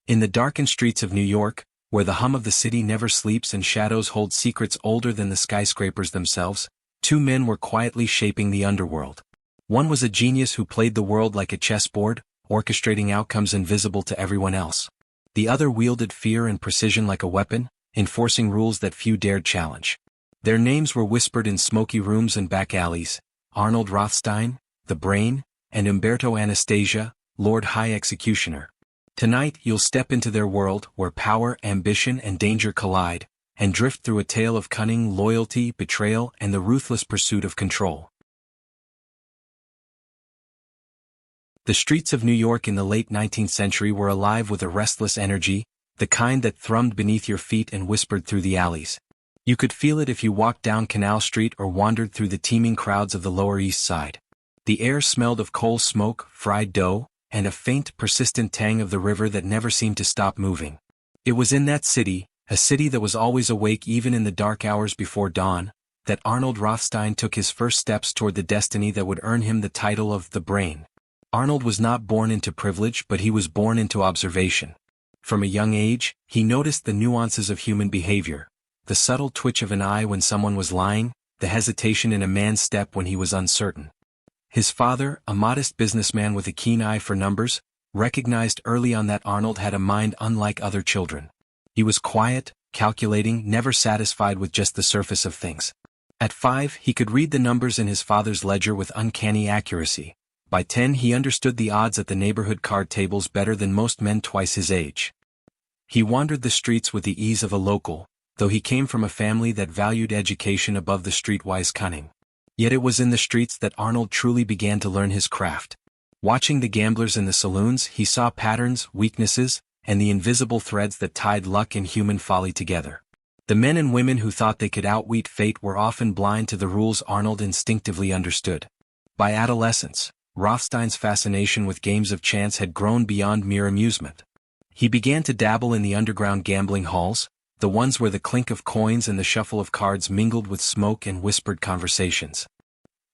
In the darkened streets of New York, where the hum of the city never sleeps and shadows hold secrets older than the skyscrapers themselves, two men were quietly shaping the underworld. One was a genius who played the world like a chessboard, orchestrating outcomes invisible to everyone else. The other wielded fear and precision like a weapon, enforcing rules that few dared challenge. Their names were whispered in smoky rooms and back alleys: Arnold Rothstein, the Brain, and Umberto Anastasia, Lord High Executioner. Tonight you'll step into their world where power, ambition, and danger collide, and drift through a tale of cunning, loyalty, betrayal, and the ruthless pursuit of control. The streets of New York in the late 19th century were alive with a restless energy, the kind that thrummed beneath your feet and whispered through the alleys. You could feel it if you walked down Canal Street or wandered through the teeming crowds of the Lower East Side. The air smelled of coal smoke, fried dough, and a faint, persistent tang of the river that never seemed to stop moving. It was in that city, a city that was always awake even in the dark hours before dawn, that Arnold Rothstein took his first steps toward the destiny that would earn him the title of the Brain. Arnold was not born into privilege, but he was born into observation. From a young age, he noticed the nuances of human behavior, the subtle twitch of an eye when someone was lying, the hesitation in a man's step when he was uncertain. His father, a modest businessman with a keen eye for numbers, recognized early on that Arnold had a mind unlike other children. He was quiet, calculating, never satisfied with just the surface of things. At 5, he could read the numbers in his father's ledger with uncanny accuracy. By 10 he understood the odds at the neighborhood card tables better than most men twice his age. He wandered the streets with the ease of a local, though he came from a family that valued education above the streetwise cunning. Yet it was in the streets that Arnold truly began to learn his craft. Watching the gamblers in the saloons, he saw patterns, weaknesses, and the invisible threads that tied luck and human folly together. The men and women who thought they could outwit fate were often blind to the rules Arnold instinctively understood. By adolescence, Rothstein's fascination with games of chance had grown beyond mere amusement. He began to dabble in the underground gambling halls, the ones where the clink of coins and the shuffle of cards mingled with smoke and whispered conversations.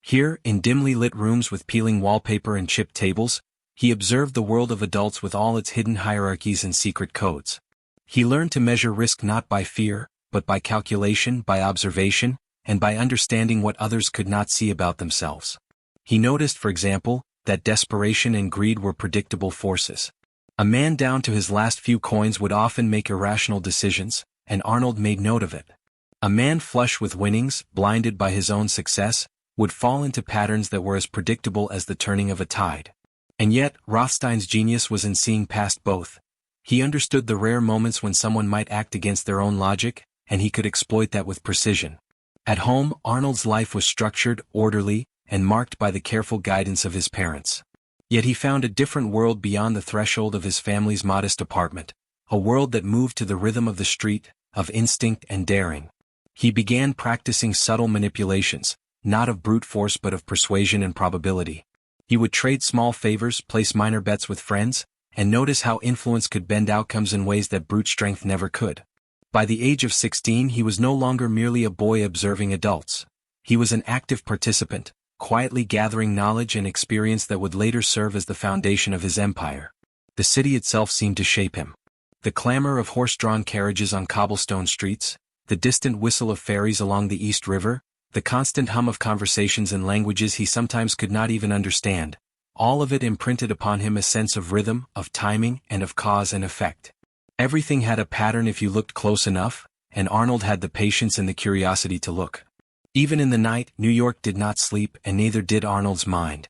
Here, in dimly lit rooms with peeling wallpaper and chipped tables, he observed the world of adults with all its hidden hierarchies and secret codes. He learned to measure risk not by fear, but by calculation, by observation, and by understanding what others could not see about themselves. He noticed, for example, that desperation and greed were predictable forces. A man down to his last few coins would often make irrational decisions, and Arnold made note of it. A man flush with winnings, blinded by his own success, would fall into patterns that were as predictable as the turning of a tide. And yet, Rothstein's genius was in seeing past both. He understood the rare moments when someone might act against their own logic, and he could exploit that with precision. At home, Arnold's life was structured, orderly, and marked by the careful guidance of his parents. Yet he found a different world beyond the threshold of his family's modest apartment, a world that moved to the rhythm of the street, of instinct and daring. He began practicing subtle manipulations, not of brute force but of persuasion and probability. He would trade small favors, place minor bets with friends, and notice how influence could bend outcomes in ways that brute strength never could. By the age of 16 he was no longer merely a boy observing adults. He was an active participant, quietly gathering knowledge and experience that would later serve as the foundation of his empire. The city itself seemed to shape him. The clamor of horse-drawn carriages on cobblestone streets, the distant whistle of ferries along the East River, the constant hum of conversations in languages he sometimes could not even understand, all of it imprinted upon him a sense of rhythm, of timing, and of cause and effect. Everything had a pattern if you looked close enough, and Arnold had the patience and the curiosity to look. Even in the night, New York did not sleep, and neither did Arnold's mind.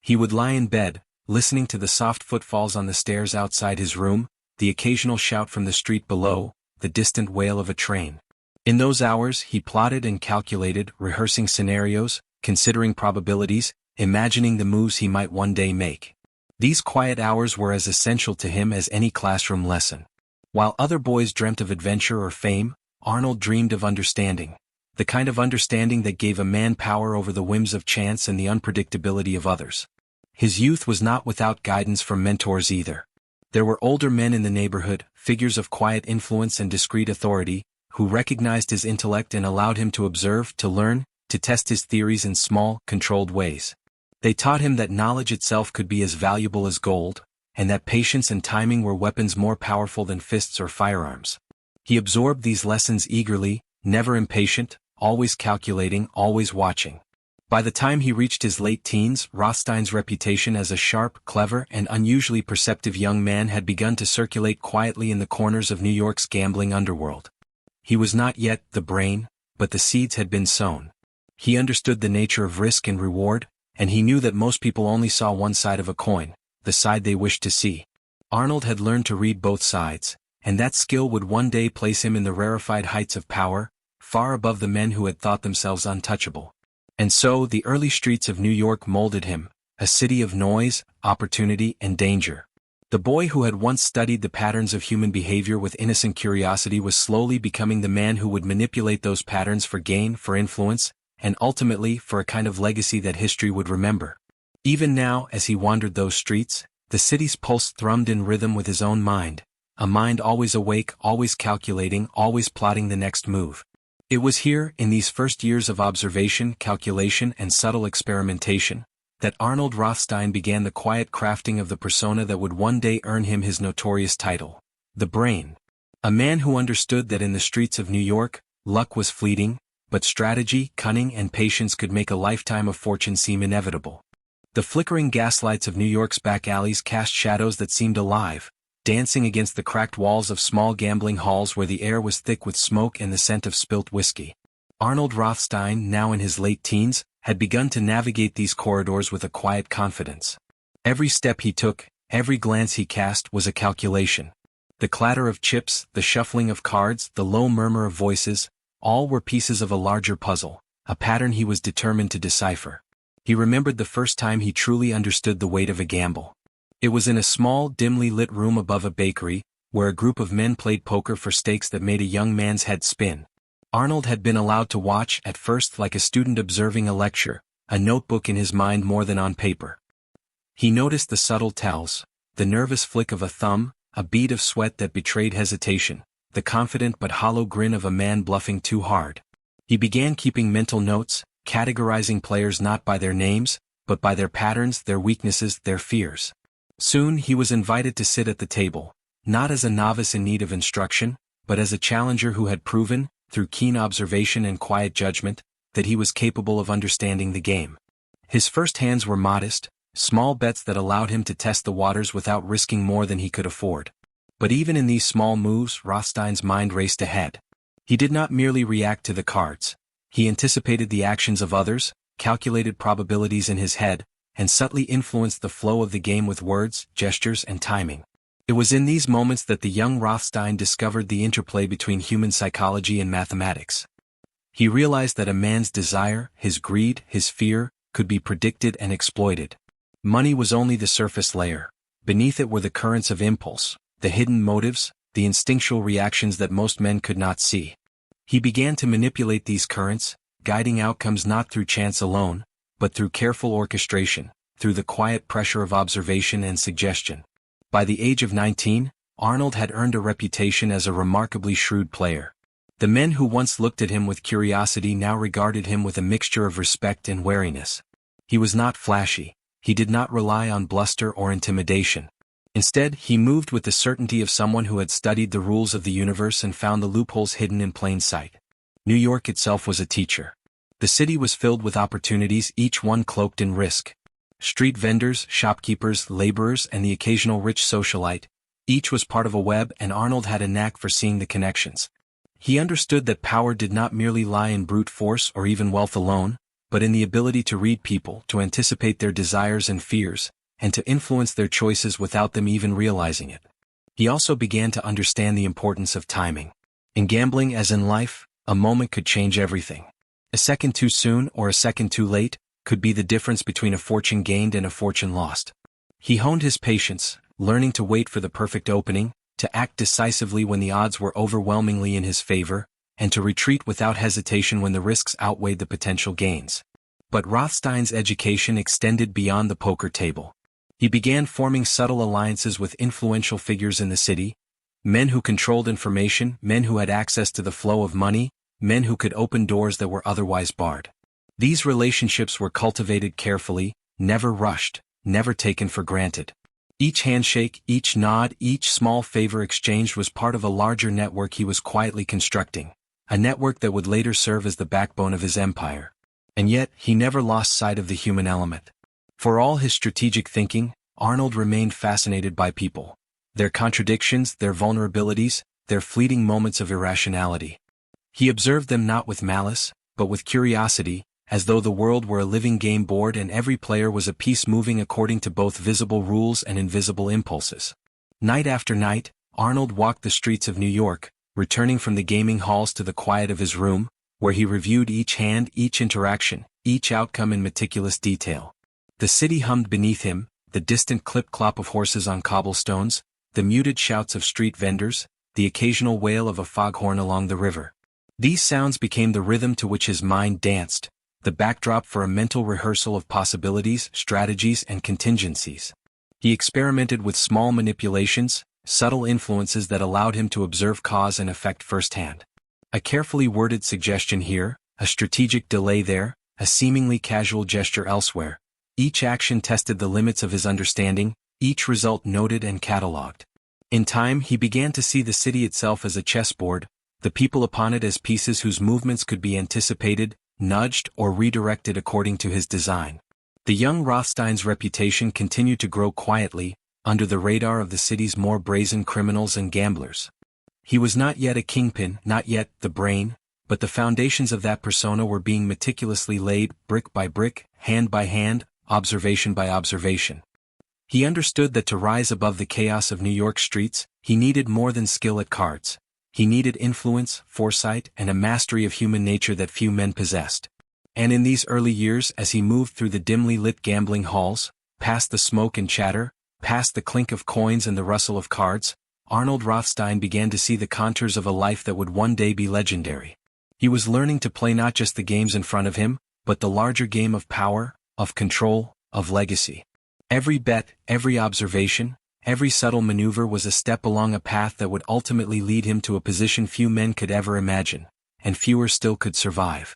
He would lie in bed, listening to the soft footfalls on the stairs outside his room, the occasional shout from the street below, the distant wail of a train. In those hours, he plotted and calculated, rehearsing scenarios, considering probabilities, imagining the moves he might one day make. These quiet hours were as essential to him as any classroom lesson. While other boys dreamt of adventure or fame, Arnold dreamed of understanding. The kind of understanding that gave a man power over the whims of chance and the unpredictability of others. His youth was not without guidance from mentors either. There were older men in the neighborhood, figures of quiet influence and discreet authority, who recognized his intellect and allowed him to observe, to learn, to test his theories in small, controlled ways. They taught him that knowledge itself could be as valuable as gold, and that patience and timing were weapons more powerful than fists or firearms. He absorbed these lessons eagerly, never impatient, always calculating, always watching. By the time he reached his late teens, Rothstein's reputation as a sharp, clever, and unusually perceptive young man had begun to circulate quietly in the corners of New York's gambling underworld. He was not yet the brain, but the seeds had been sown. He understood the nature of risk and reward, and he knew that most people only saw one side of a coin, the side they wished to see. Arnold had learned to read both sides, and that skill would one day place him in the rarefied heights of power, far above the men who had thought themselves untouchable. And so the early streets of New York molded him, a city of noise, opportunity, and danger. The boy who had once studied the patterns of human behavior with innocent curiosity was slowly becoming the man who would manipulate those patterns for gain, for influence, and ultimately for a kind of legacy that history would remember. Even now, as he wandered those streets, the city's pulse thrummed in rhythm with his own mind, a mind always awake, always calculating, always plotting the next move. It was here, in these first years of observation, calculation, and subtle experimentation, that Arnold Rothstein began the quiet crafting of the persona that would one day earn him his notorious title, the Brain. A man who understood that in the streets of New York, luck was fleeting, but strategy, cunning, and patience could make a lifetime of fortune seem inevitable. The flickering gaslights of New York's back alleys cast shadows that seemed alive, dancing against the cracked walls of small gambling halls where the air was thick with smoke and the scent of spilt whiskey. Arnold Rothstein, now in his late teens, had begun to navigate these corridors with a quiet confidence. Every step he took, every glance he cast was a calculation. The clatter of chips, the shuffling of cards, the low murmur of voices, all were pieces of a larger puzzle, a pattern he was determined to decipher. He remembered the first time he truly understood the weight of a gamble. It was in a small, dimly lit room above a bakery, where a group of men played poker for stakes that made a young man's head spin. Arnold had been allowed to watch, at first like a student observing a lecture, a notebook in his mind more than on paper. He noticed the subtle tells, the nervous flick of a thumb, a bead of sweat that betrayed hesitation, the confident but hollow grin of a man bluffing too hard. He began keeping mental notes, categorizing players not by their names, but by their patterns, their weaknesses, their fears. Soon he was invited to sit at the table, not as a novice in need of instruction, but as a challenger who had proven, through keen observation and quiet judgment, that he was capable of understanding the game. His first hands were modest, small bets that allowed him to test the waters without risking more than he could afford. But even in these small moves, Rothstein's mind raced ahead. He did not merely react to the cards. He anticipated the actions of others, calculated probabilities in his head, and subtly influenced the flow of the game with words, gestures, and timing. It was in these moments that the young Rothstein discovered the interplay between human psychology and mathematics. He realized that a man's desire, his greed, his fear, could be predicted and exploited. Money was only the surface layer. Beneath it were the currents of impulse, the hidden motives, the instinctual reactions that most men could not see. He began to manipulate these currents, guiding outcomes not through chance alone, but through careful orchestration, through the quiet pressure of observation and suggestion. By the age of 19, Arnold had earned a reputation as a remarkably shrewd player. The men who once looked at him with curiosity now regarded him with a mixture of respect and wariness. He was not flashy. He did not rely on bluster or intimidation. Instead, he moved with the certainty of someone who had studied the rules of the universe and found the loopholes hidden in plain sight. New York itself was a teacher. The city was filled with opportunities, each one cloaked in risk. Street vendors, shopkeepers, laborers, and the occasional rich socialite, each was part of a web, and Arnold had a knack for seeing the connections. He understood that power did not merely lie in brute force or even wealth alone, but in the ability to read people, to anticipate their desires and fears, and to influence their choices without them even realizing it. He also began to understand the importance of timing. In gambling, as in life, a moment could change everything. A second too soon or a second too late could be the difference between a fortune gained and a fortune lost. He honed his patience, learning to wait for the perfect opening, to act decisively when the odds were overwhelmingly in his favor, and to retreat without hesitation when the risks outweighed the potential gains. But Rothstein's education extended beyond the poker table. He began forming subtle alliances with influential figures in the city, men who controlled information, men who had access to the flow of money, men who could open doors that were otherwise barred. These relationships were cultivated carefully, never rushed, never taken for granted. Each handshake, each nod, each small favor exchanged was part of a larger network he was quietly constructing, a network that would later serve as the backbone of his empire. And yet, he never lost sight of the human element. For all his strategic thinking, Arnold remained fascinated by people. Their contradictions, their vulnerabilities, their fleeting moments of irrationality. He observed them not with malice, but with curiosity, as though the world were a living game board and every player was a piece moving according to both visible rules and invisible impulses. Night after night, Arnold walked the streets of New York, returning from the gaming halls to the quiet of his room, where he reviewed each hand, each interaction, each outcome in meticulous detail. The city hummed beneath him, the distant clip-clop of horses on cobblestones, the muted shouts of street vendors, the occasional wail of a foghorn along the river. These sounds became the rhythm to which his mind danced, the backdrop for a mental rehearsal of possibilities, strategies, and contingencies. He experimented with small manipulations, subtle influences that allowed him to observe cause and effect firsthand. A carefully worded suggestion here, a strategic delay there, a seemingly casual gesture elsewhere. Each action tested the limits of his understanding, each result noted and catalogued. In time he began to see the city itself as a chessboard, the people upon it as pieces whose movements could be anticipated, nudged, or redirected according to his design. The young Rothstein's reputation continued to grow quietly, under the radar of the city's more brazen criminals and gamblers. He was not yet a kingpin, not yet the brain, but the foundations of that persona were being meticulously laid, brick by brick, hand by hand, observation by observation. He understood that to rise above the chaos of New York streets, he needed more than skill at cards. He needed influence, foresight, and a mastery of human nature that few men possessed. And in these early years, as he moved through the dimly lit gambling halls, past the smoke and chatter, past the clink of coins and the rustle of cards, Arnold Rothstein began to see the contours of a life that would one day be legendary. He was learning to play not just the games in front of him, but the larger game of power, of control, of legacy. Every bet, every observation, every subtle maneuver was a step along a path that would ultimately lead him to a position few men could ever imagine, and fewer still could survive.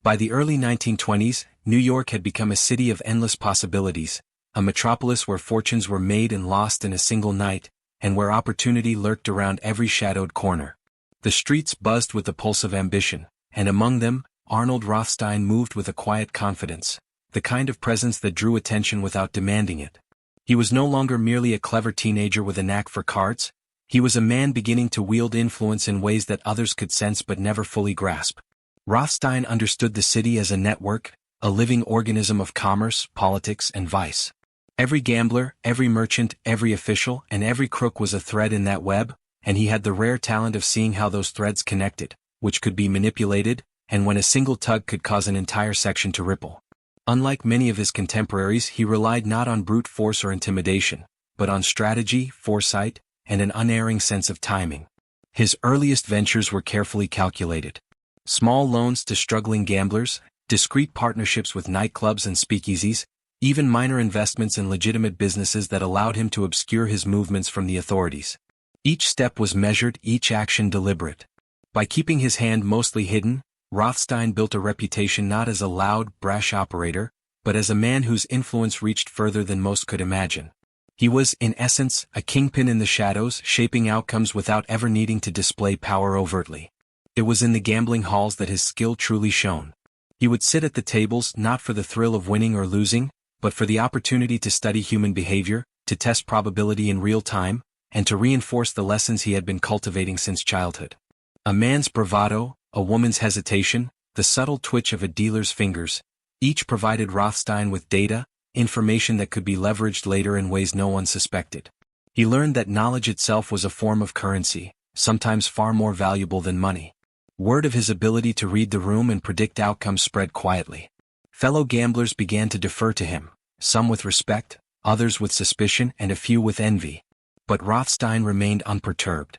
By the early 1920s, New York had become a city of endless possibilities, a metropolis where fortunes were made and lost in a single night, and where opportunity lurked around every shadowed corner. The streets buzzed with the pulse of ambition, and among them, Arnold Rothstein moved with a quiet confidence, the kind of presence that drew attention without demanding it. He was no longer merely a clever teenager with a knack for cards, he was a man beginning to wield influence in ways that others could sense but never fully grasp. Rothstein understood the city as a network, a living organism of commerce, politics, and vice. Every gambler, every merchant, every official, and every crook was a thread in that web, and he had the rare talent of seeing how those threads connected, which could be manipulated, and when a single tug could cause an entire section to ripple. Unlike many of his contemporaries, he relied not on brute force or intimidation, but on strategy, foresight, and an unerring sense of timing. His earliest ventures were carefully calculated. Small loans to struggling gamblers, discreet partnerships with nightclubs and speakeasies, even minor investments in legitimate businesses that allowed him to obscure his movements from the authorities. Each step was measured, each action deliberate. By keeping his hand mostly hidden, Rothstein built a reputation not as a loud, brash operator, but as a man whose influence reached further than most could imagine. He was, in essence, a kingpin in the shadows, shaping outcomes without ever needing to display power overtly. It was in the gambling halls that his skill truly shone. He would sit at the tables not for the thrill of winning or losing, but for the opportunity to study human behavior, to test probability in real time, and to reinforce the lessons he had been cultivating since childhood. A man's bravado, a woman's hesitation, the subtle twitch of a dealer's fingers, each provided Rothstein with data, information that could be leveraged later in ways no one suspected. He learned that knowledge itself was a form of currency, sometimes far more valuable than money. Word of his ability to read the room and predict outcomes spread quietly. Fellow gamblers began to defer to him, some with respect, others with suspicion, and a few with envy. But Rothstein remained unperturbed.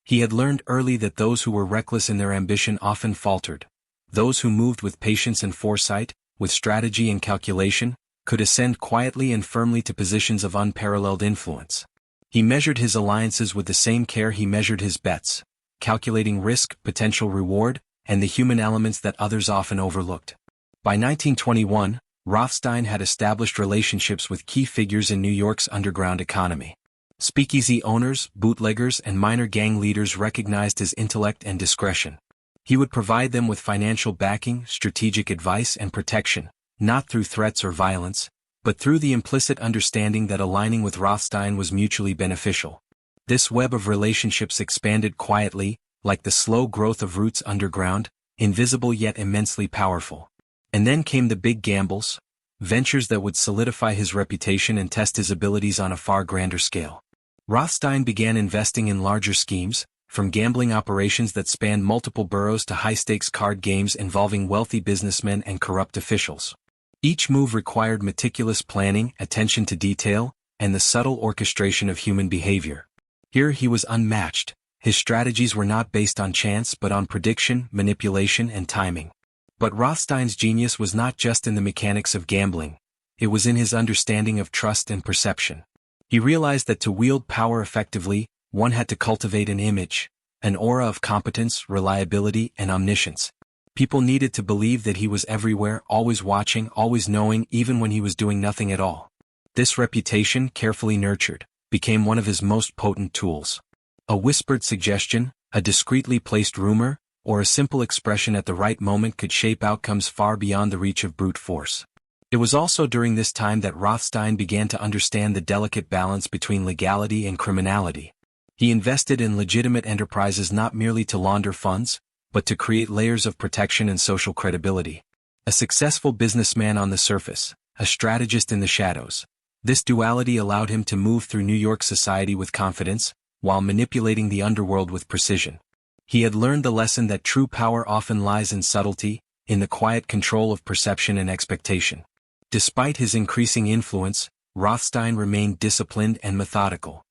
He had learned early that those who were reckless in their ambition often faltered. Those who moved with patience and foresight, with strategy and calculation, could ascend quietly and firmly to positions of unparalleled influence. He measured his alliances with the same care he measured his bets, calculating risk, potential reward, and the human elements that others often overlooked. By 1921, Rothstein had established relationships with key figures in New York's underground economy. Speakeasy owners, bootleggers, and minor gang leaders recognized his intellect and discretion. He would provide them with financial backing, strategic advice, and protection, not through threats or violence, but through the implicit understanding that aligning with Rothstein was mutually beneficial. This web of relationships expanded quietly, like the slow growth of roots underground, invisible yet immensely powerful. And then came the big gambles, ventures that would solidify his reputation and test his abilities on a far grander scale. Rothstein began investing in larger schemes, from gambling operations that spanned multiple boroughs to high-stakes card games involving wealthy businessmen and corrupt officials. Each move required meticulous planning, attention to detail, and the subtle orchestration of human behavior. Here he was unmatched. His strategies were not based on chance but on prediction, manipulation, and timing. But Rothstein's genius was not just in the mechanics of gambling. It was in his understanding of trust and perception. He realized that to wield power effectively, one had to cultivate an image, an aura of competence, reliability, and omniscience. People needed to believe that he was everywhere, always watching, always knowing, even when he was doing nothing at all. This reputation, carefully nurtured, became one of his most potent tools. A whispered suggestion, a discreetly placed rumor, or a simple expression at the right moment could shape outcomes far beyond the reach of brute force. It was also during this time that Rothstein began to understand the delicate balance between legality and criminality. He invested in legitimate enterprises not merely to launder funds, but to create layers of protection and social credibility. A successful businessman on the surface, a strategist in the shadows. This duality allowed him to move through New York society with confidence, while manipulating the underworld with precision. He had learned the lesson that true power often lies in subtlety, in the quiet control of perception and expectation. Despite his increasing influence, Rothstein remained disciplined and methodical.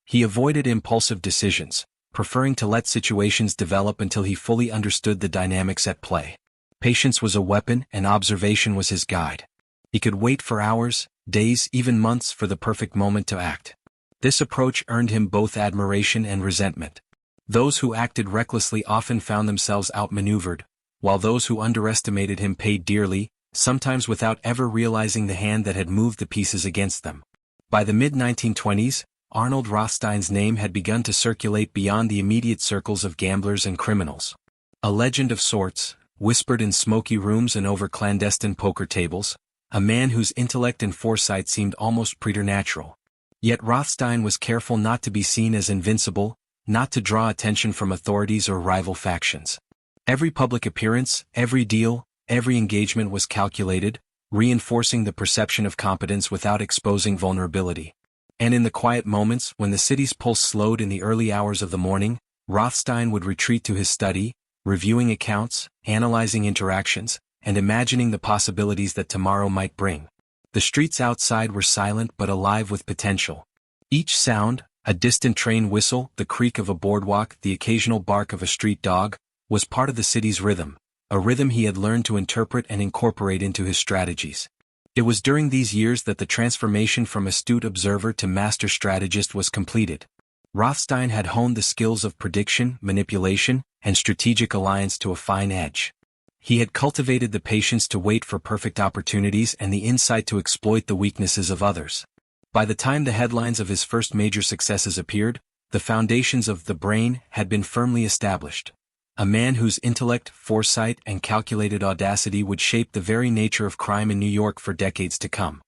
He avoided impulsive decisions, preferring to let situations develop until he fully understood the dynamics at play. Patience was a weapon and observation was his guide. He could wait for hours, days, even months for the perfect moment to act. This approach earned him both admiration and resentment. Those who acted recklessly often found themselves outmaneuvered, while those who underestimated him paid dearly, sometimes without ever realizing the hand that had moved the pieces against them. By the mid-1920s, Arnold Rothstein's name had begun to circulate beyond the immediate circles of gamblers and criminals. A legend of sorts, whispered in smoky rooms and over clandestine poker tables, a man whose intellect and foresight seemed almost preternatural. Yet Rothstein was careful not to be seen as invincible, not to draw attention from authorities or rival factions. Every public appearance, every deal, every engagement was calculated, reinforcing the perception of competence without exposing vulnerability. And in the quiet moments, when the city's pulse slowed in the early hours of the morning, Rothstein would retreat to his study, reviewing accounts, analyzing interactions, and imagining the possibilities that tomorrow might bring. The streets outside were silent but alive with potential. Each sound, a distant train whistle, the creak of a boardwalk, the occasional bark of a street dog, was part of the city's rhythm, a rhythm he had learned to interpret and incorporate into his strategies. It was during these years that the transformation from astute observer to master strategist was completed. Rothstein had honed the skills of prediction, manipulation, and strategic alliance to a fine edge. He had cultivated the patience to wait for perfect opportunities and the insight to exploit the weaknesses of others. By the time the headlines of his first major successes appeared, the foundations of the brain had been firmly established. A man whose intellect, foresight, and calculated audacity would shape the very nature of crime in New York for decades to come.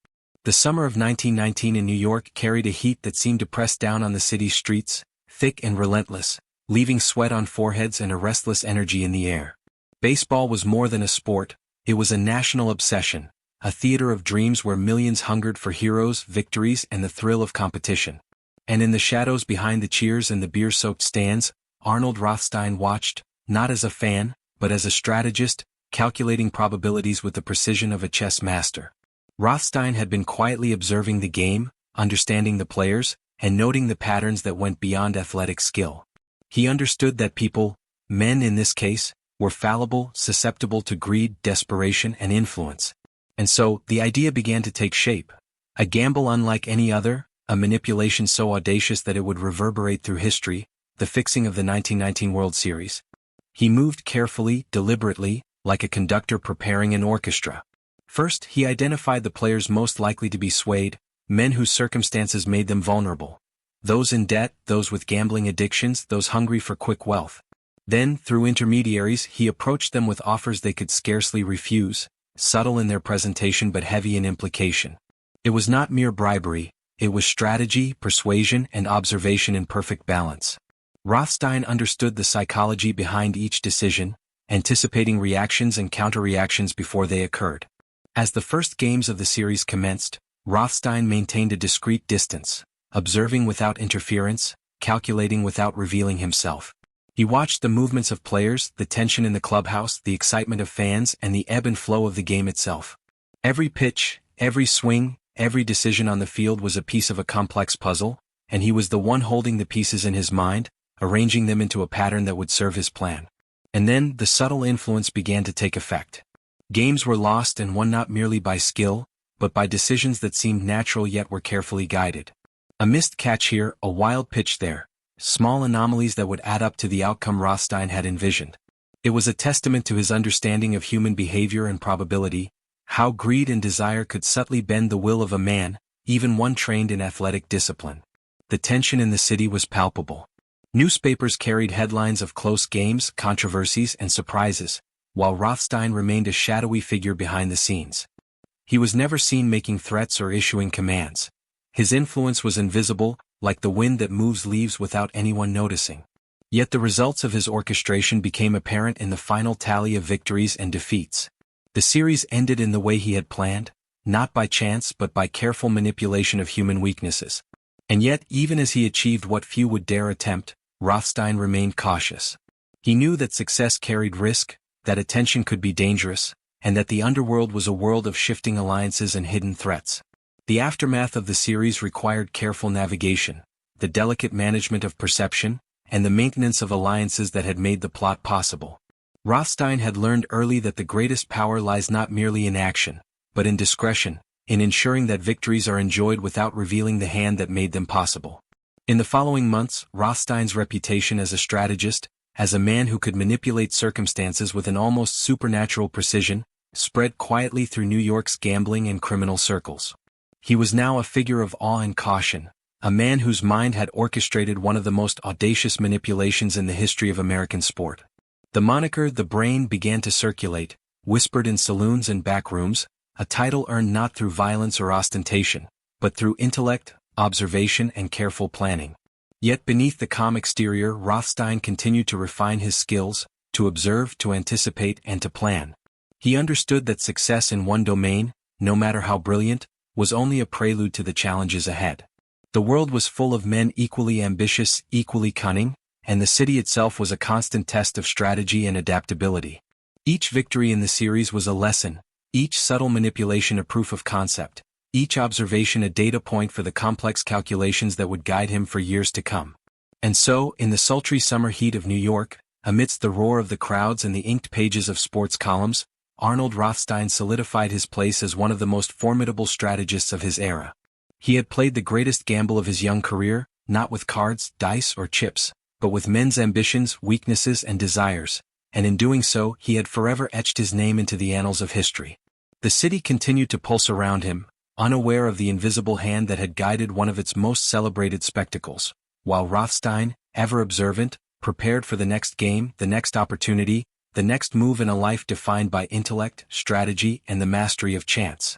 The summer of 1919 in New York carried a heat that seemed to press down on the city's streets, thick and relentless, leaving sweat on foreheads and a restless energy in the air. Baseball was more than a sport, it was a national obsession, a theater of dreams where millions hungered for heroes, victories, and the thrill of competition. And in the shadows behind the cheers and the beer-soaked stands, Arnold Rothstein watched, not as a fan, but as a strategist, calculating probabilities with the precision of a chess master. Rothstein had been quietly observing the game, understanding the players, and noting the patterns that went beyond athletic skill. He understood that people, men in this case, were fallible, susceptible to greed, desperation, and influence. And so, the idea began to take shape. A gamble unlike any other, a manipulation so audacious that it would reverberate through history, the fixing of the 1919 World Series. He moved carefully, deliberately, like a conductor preparing an orchestra. First, he identified the players most likely to be swayed, men whose circumstances made them vulnerable. Those in debt, those with gambling addictions, those hungry for quick wealth. Then, through intermediaries, he approached them with offers they could scarcely refuse, subtle in their presentation but heavy in implication. It was not mere bribery, it was strategy, persuasion, and observation in perfect balance. Rothstein understood the psychology behind each decision, anticipating reactions and counter-reactions before they occurred. As the first games of the series commenced, Rothstein maintained a discreet distance, observing without interference, calculating without revealing himself. He watched the movements of players, the tension in the clubhouse, the excitement of fans, and the ebb and flow of the game itself. Every pitch, every swing, every decision on the field was a piece of a complex puzzle, and he was the one holding the pieces in his mind, arranging them into a pattern that would serve his plan. And then, the subtle influence began to take effect. Games were lost and won not merely by skill, but by decisions that seemed natural yet were carefully guided. A missed catch here, a wild pitch there. Small anomalies that would add up to the outcome Rothstein had envisioned. It was a testament to his understanding of human behavior and probability, how greed and desire could subtly bend the will of a man, even one trained in athletic discipline. The tension in the city was palpable. Newspapers carried headlines of close games, controversies, and surprises, while Rothstein remained a shadowy figure behind the scenes. He was never seen making threats or issuing commands. His influence was invisible, like the wind that moves leaves without anyone noticing. Yet the results of his orchestration became apparent in the final tally of victories and defeats. The series ended in the way he had planned, not by chance but by careful manipulation of human weaknesses. And yet, even as he achieved what few would dare attempt, Rothstein remained cautious. He knew that success carried risk, that attention could be dangerous, and that the underworld was a world of shifting alliances and hidden threats. The aftermath of the series required careful navigation, the delicate management of perception, and the maintenance of alliances that had made the plot possible. Rothstein had learned early that the greatest power lies not merely in action, but in discretion, in ensuring that victories are enjoyed without revealing the hand that made them possible. In the following months, Rothstein's reputation as a strategist, as a man who could manipulate circumstances with an almost supernatural precision, spread quietly through New York's gambling and criminal circles. He was now a figure of awe and caution, a man whose mind had orchestrated one of the most audacious manipulations in the history of American sport. The moniker "The Brain" began to circulate, whispered in saloons and backrooms, a title earned not through violence or ostentation, but through intellect, observation, and careful planning. Yet beneath the calm exterior, Rothstein continued to refine his skills, to observe, to anticipate, and to plan. He understood that success in one domain, no matter how brilliant, was only a prelude to the challenges ahead. The world was full of men equally ambitious, equally cunning, and the city itself was a constant test of strategy and adaptability. Each victory in the series was a lesson, each subtle manipulation a proof of concept, each observation a data point for the complex calculations that would guide him for years to come. And so, in the sultry summer heat of New York, amidst the roar of the crowds and the inked pages of sports columns, Arnold Rothstein solidified his place as one of the most formidable strategists of his era. He had played the greatest gamble of his young career, not with cards, dice, or chips, but with men's ambitions, weaknesses, and desires, and in doing so, he had forever etched his name into the annals of history. The city continued to pulse around him, unaware of the invisible hand that had guided one of its most celebrated spectacles, while Rothstein, ever observant, prepared for the next game, the next opportunity, the next move in a life defined by intellect, strategy, and the mastery of chance.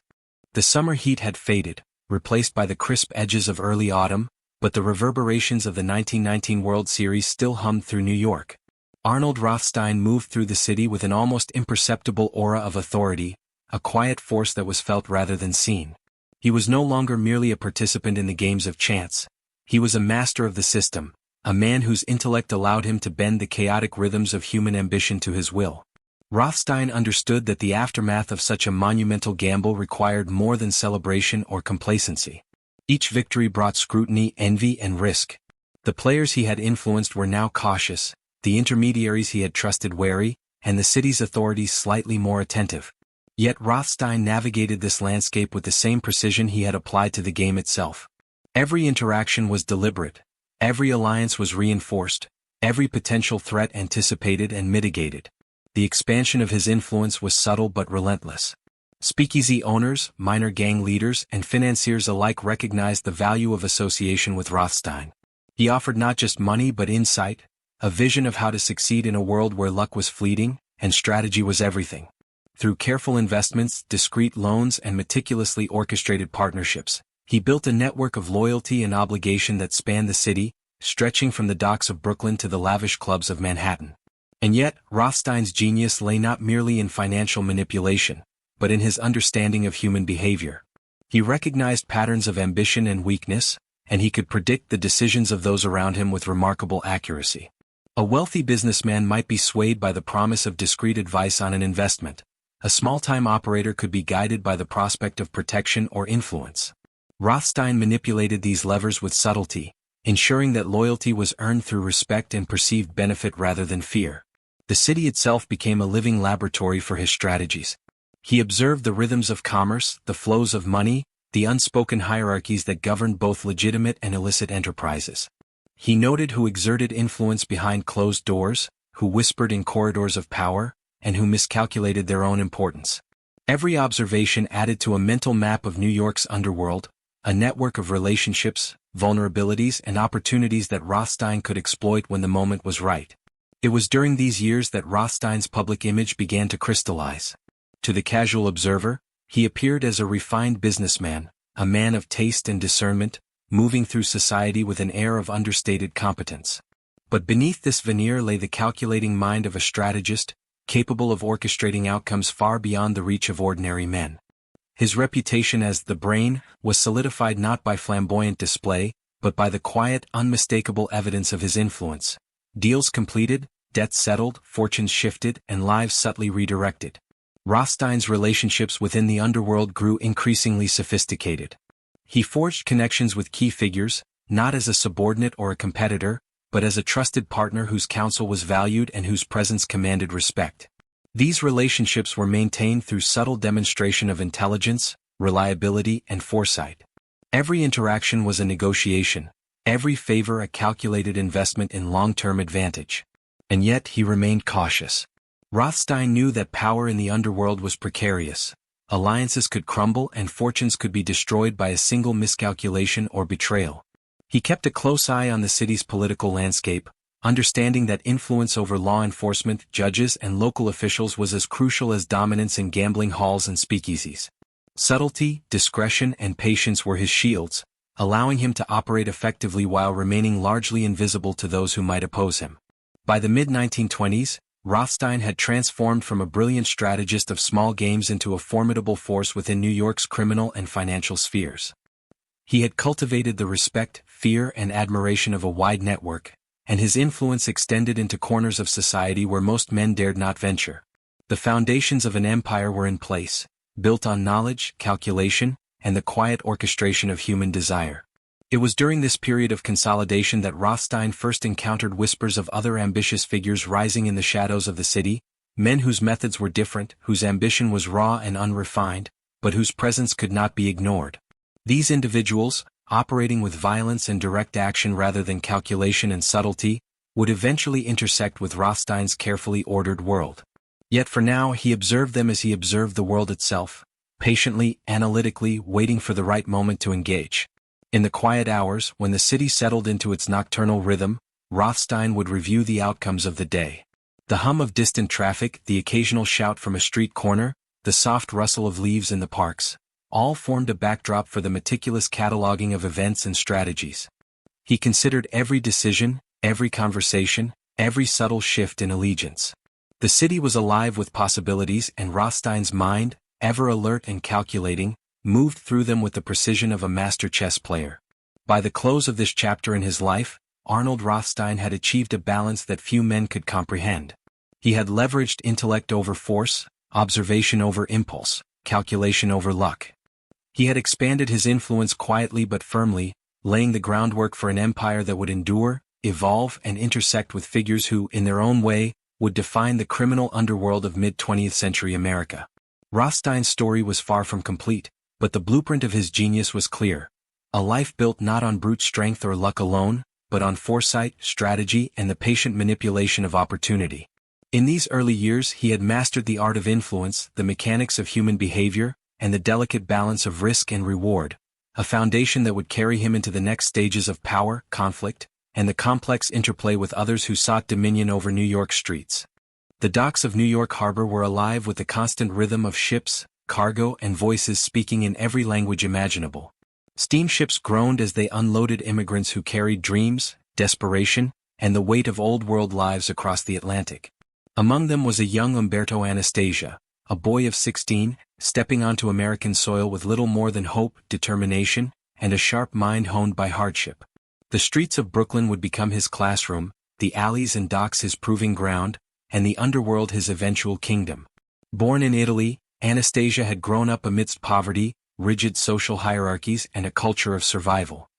The summer heat had faded, replaced by the crisp edges of early autumn, but the reverberations of the 1919 World Series still hummed through New York. Arnold Rothstein moved through the city with an almost imperceptible aura of authority, a quiet force that was felt rather than seen. He was no longer merely a participant in the games of chance. He was a master of the system, a man whose intellect allowed him to bend the chaotic rhythms of human ambition to his will. Rothstein understood that the aftermath of such a monumental gamble required more than celebration or complacency. Each victory brought scrutiny, envy, and risk. The players he had influenced were now cautious, the intermediaries he had trusted wary, and the city's authorities slightly more attentive. Yet Rothstein navigated this landscape with the same precision he had applied to the game itself. Every interaction was deliberate. Every alliance was reinforced, every potential threat anticipated and mitigated. The expansion of his influence was subtle but relentless. Speakeasy owners, minor gang leaders, and financiers alike recognized the value of association with Rothstein. He offered not just money but insight, a vision of how to succeed in a world where luck was fleeting, and strategy was everything. Through careful investments, discreet loans, and meticulously orchestrated partnerships, he built a network of loyalty and obligation that spanned the city, stretching from the docks of Brooklyn to the lavish clubs of Manhattan. And yet, Rothstein's genius lay not merely in financial manipulation, but in his understanding of human behavior. He recognized patterns of ambition and weakness, and he could predict the decisions of those around him with remarkable accuracy. A wealthy businessman might be swayed by the promise of discreet advice on an investment. A small-time operator could be guided by the prospect of protection or influence. Rothstein manipulated these levers with subtlety, ensuring that loyalty was earned through respect and perceived benefit rather than fear. The city itself became a living laboratory for his strategies. He observed the rhythms of commerce, the flows of money, the unspoken hierarchies that governed both legitimate and illicit enterprises. He noted who exerted influence behind closed doors, who whispered in corridors of power, and who miscalculated their own importance. Every observation added to a mental map of New York's underworld, a network of relationships, vulnerabilities, and opportunities that Rothstein could exploit when the moment was right. It was during these years that Rothstein's public image began to crystallize. To the casual observer, he appeared as a refined businessman, a man of taste and discernment, moving through society with an air of understated competence. But beneath this veneer lay the calculating mind of a strategist, capable of orchestrating outcomes far beyond the reach of ordinary men. His reputation as the brain was solidified not by flamboyant display, but by the quiet, unmistakable evidence of his influence. Deals completed, debts settled, fortunes shifted, and lives subtly redirected. Rothstein's relationships within the underworld grew increasingly sophisticated. He forged connections with key figures, not as a subordinate or a competitor, but as a trusted partner whose counsel was valued and whose presence commanded respect. These relationships were maintained through subtle demonstration of intelligence, reliability, and foresight. Every interaction was a negotiation, every favor a calculated investment in long-term advantage. And yet he remained cautious. Rothstein knew that power in the underworld was precarious. Alliances could crumble and fortunes could be destroyed by a single miscalculation or betrayal. He kept a close eye on the city's political landscape, understanding that influence over law enforcement, judges, and local officials was as crucial as dominance in gambling halls and speakeasies. Subtlety, discretion, and patience were his shields, allowing him to operate effectively while remaining largely invisible to those who might oppose him. By the mid-1920s, Rothstein had transformed from a brilliant strategist of small games into a formidable force within New York's criminal and financial spheres. He had cultivated the respect, fear, and admiration of a wide network, and his influence extended into corners of society where most men dared not venture. The foundations of an empire were in place, built on knowledge, calculation, and the quiet orchestration of human desire. It was during this period of consolidation that Rothstein first encountered whispers of other ambitious figures rising in the shadows of the city, men whose methods were different, whose ambition was raw and unrefined, but whose presence could not be ignored. These individuals, operating with violence and direct action rather than calculation and subtlety, would eventually intersect with Rothstein's carefully ordered world. Yet for now he observed them as he observed the world itself, patiently, analytically, waiting for the right moment to engage. In the quiet hours, when the city settled into its nocturnal rhythm, Rothstein would review the outcomes of the day. The hum of distant traffic, the occasional shout from a street corner, the soft rustle of leaves in the parks, all formed a backdrop for the meticulous cataloging of events and strategies. He considered every decision, every conversation, every subtle shift in allegiance. The city was alive with possibilities, and Rothstein's mind, ever alert and calculating, moved through them with the precision of a master chess player. By the close of this chapter in his life, Arnold Rothstein had achieved a balance that few men could comprehend. He had leveraged intellect over force, observation over impulse, calculation over luck. He had expanded his influence quietly but firmly, laying the groundwork for an empire that would endure, evolve, and intersect with figures who, in their own way, would define the criminal underworld of mid-20th century America. Rothstein's story was far from complete, but the blueprint of his genius was clear. A life built not on brute strength or luck alone, but on foresight, strategy, and the patient manipulation of opportunity. In these early years he had mastered the art of influence, the mechanics of human behavior, and the delicate balance of risk and reward, a foundation that would carry him into the next stages of power, conflict, and the complex interplay with others who sought dominion over New York streets. The docks of New York Harbor were alive with the constant rhythm of ships, cargo, and voices speaking in every language imaginable. Steamships groaned as they unloaded immigrants who carried dreams, desperation, and the weight of old-world lives across the Atlantic. Among them was a young Umberto Anastasia, a boy of 16, stepping onto American soil with little more than hope, determination, and a sharp mind honed by hardship. The streets of Brooklyn would become his classroom, the alleys and docks his proving ground, and the underworld his eventual kingdom. Born in Italy, Anastasia had grown up amidst poverty, rigid social hierarchies, and a culture of survival.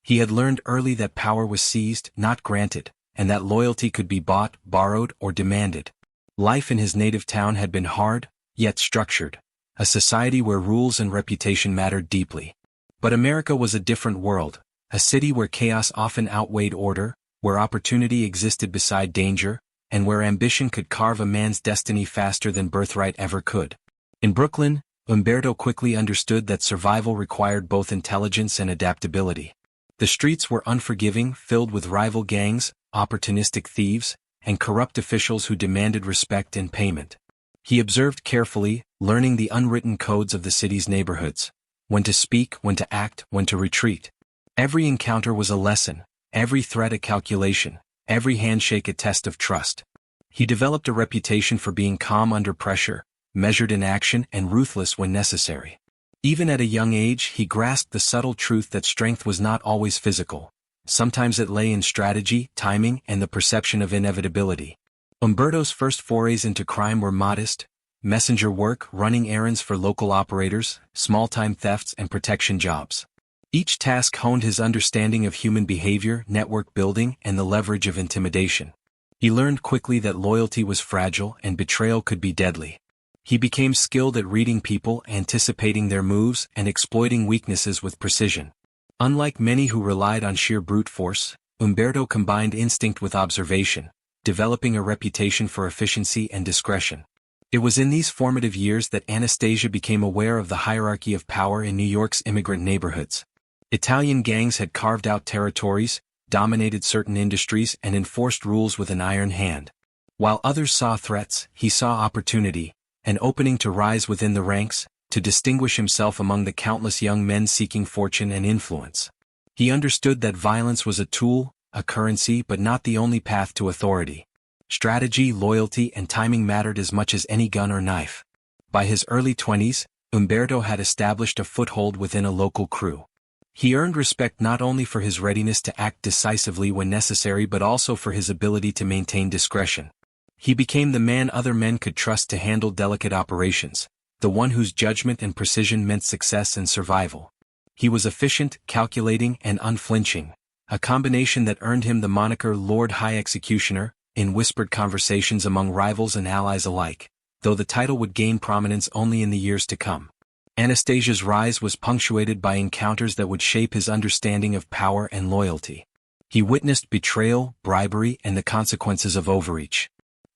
He had learned early that power was seized, not granted, and that loyalty could be bought, borrowed, or demanded. Life in his native town had been hard, yet structured, a society where rules and reputation mattered deeply. But America was a different world, a city where chaos often outweighed order, where opportunity existed beside danger, and where ambition could carve a man's destiny faster than birthright ever could. In Brooklyn, Umberto quickly understood that survival required both intelligence and adaptability. The streets were unforgiving, filled with rival gangs, opportunistic thieves, and corrupt officials who demanded respect and payment. He observed carefully, learning the unwritten codes of the city's neighborhoods, when to speak, when to act, when to retreat. Every encounter was a lesson, every threat a calculation, every handshake a test of trust. He developed a reputation for being calm under pressure, measured in action, and ruthless when necessary. Even at a young age, he grasped the subtle truth that strength was not always physical. Sometimes it lay in strategy, timing, and the perception of inevitability. Umberto's first forays into crime were modest: messenger work, running errands for local operators, small-time thefts, and protection jobs. Each task honed his understanding of human behavior, network building, and the leverage of intimidation. He learned quickly that loyalty was fragile and betrayal could be deadly. He became skilled at reading people, anticipating their moves, and exploiting weaknesses with precision. Unlike many who relied on sheer brute force, Umberto combined instinct with observation, developing a reputation for efficiency and discretion. It was in these formative years that Anastasia became aware of the hierarchy of power in New York's immigrant neighborhoods. Italian gangs had carved out territories, dominated certain industries, and enforced rules with an iron hand. While others saw threats, he saw opportunity, an opening to rise within the ranks, to distinguish himself among the countless young men seeking fortune and influence. He understood that violence was a tool, a currency, but not the only path to authority. Strategy, loyalty, and timing mattered as much as any gun or knife. By his early 20s, Umberto had established a foothold within a local crew. He earned respect not only for his readiness to act decisively when necessary but also for his ability to maintain discretion. He became the man other men could trust to handle delicate operations, the one whose judgment and precision meant success and survival. He was efficient, calculating, and unflinching, a combination that earned him the moniker Lord High Executioner, in whispered conversations among rivals and allies alike, though the title would gain prominence only in the years to come. Anastasia's rise was punctuated by encounters that would shape his understanding of power and loyalty. He witnessed betrayal, bribery, and the consequences of overreach.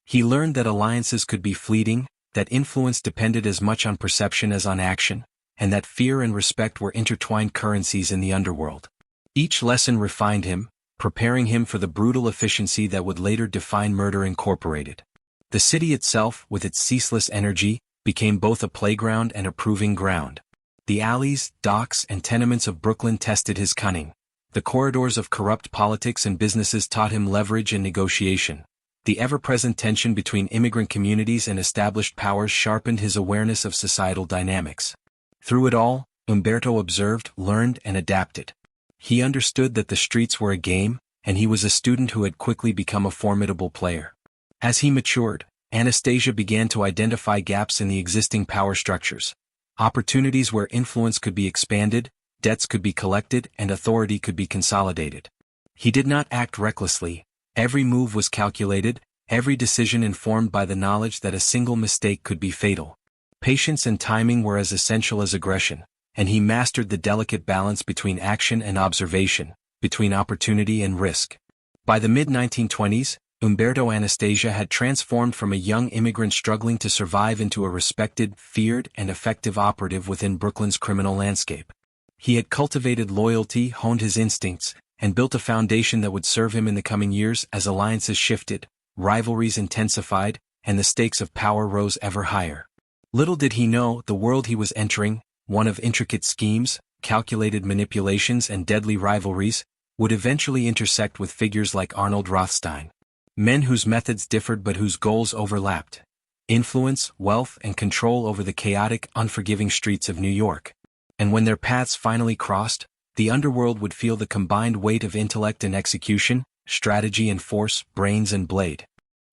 He learned that alliances could be fleeting, that influence depended as much on perception as on action, and that fear and respect were intertwined currencies in the underworld. Each lesson refined him, preparing him for the brutal efficiency that would later define Murder Incorporated. The city itself, with its ceaseless energy, became both a playground and a proving ground. The alleys, docks, and tenements of Brooklyn tested his cunning. The corridors of corrupt politics and businesses taught him leverage and negotiation. The ever-present tension between immigrant communities and established powers sharpened his awareness of societal dynamics. Through it all, Umberto observed, learned, and adapted. He understood that the streets were a game, and he was a student who had quickly become a formidable player. As he matured, Anastasia began to identify gaps in the existing power structures, opportunities where influence could be expanded, debts could be collected, and authority could be consolidated. He did not act recklessly. Every move was calculated, every decision informed by the knowledge that a single mistake could be fatal. Patience and timing were as essential as aggression, and he mastered the delicate balance between action and observation, between opportunity and risk. By the mid-1920s, Umberto Anastasia had transformed from a young immigrant struggling to survive into a respected, feared, and effective operative within Brooklyn's criminal landscape. He had cultivated loyalty, honed his instincts, and built a foundation that would serve him in the coming years as alliances shifted, rivalries intensified, and the stakes of power rose ever higher. Little did he know the world he was entering, one of intricate schemes, calculated manipulations and deadly rivalries, would eventually intersect with figures like Arnold Rothstein. Men whose methods differed but whose goals overlapped. Influence, wealth, and control over the chaotic, unforgiving streets of New York. And when their paths finally crossed, the underworld would feel the combined weight of intellect and execution, strategy and force, brains and blade.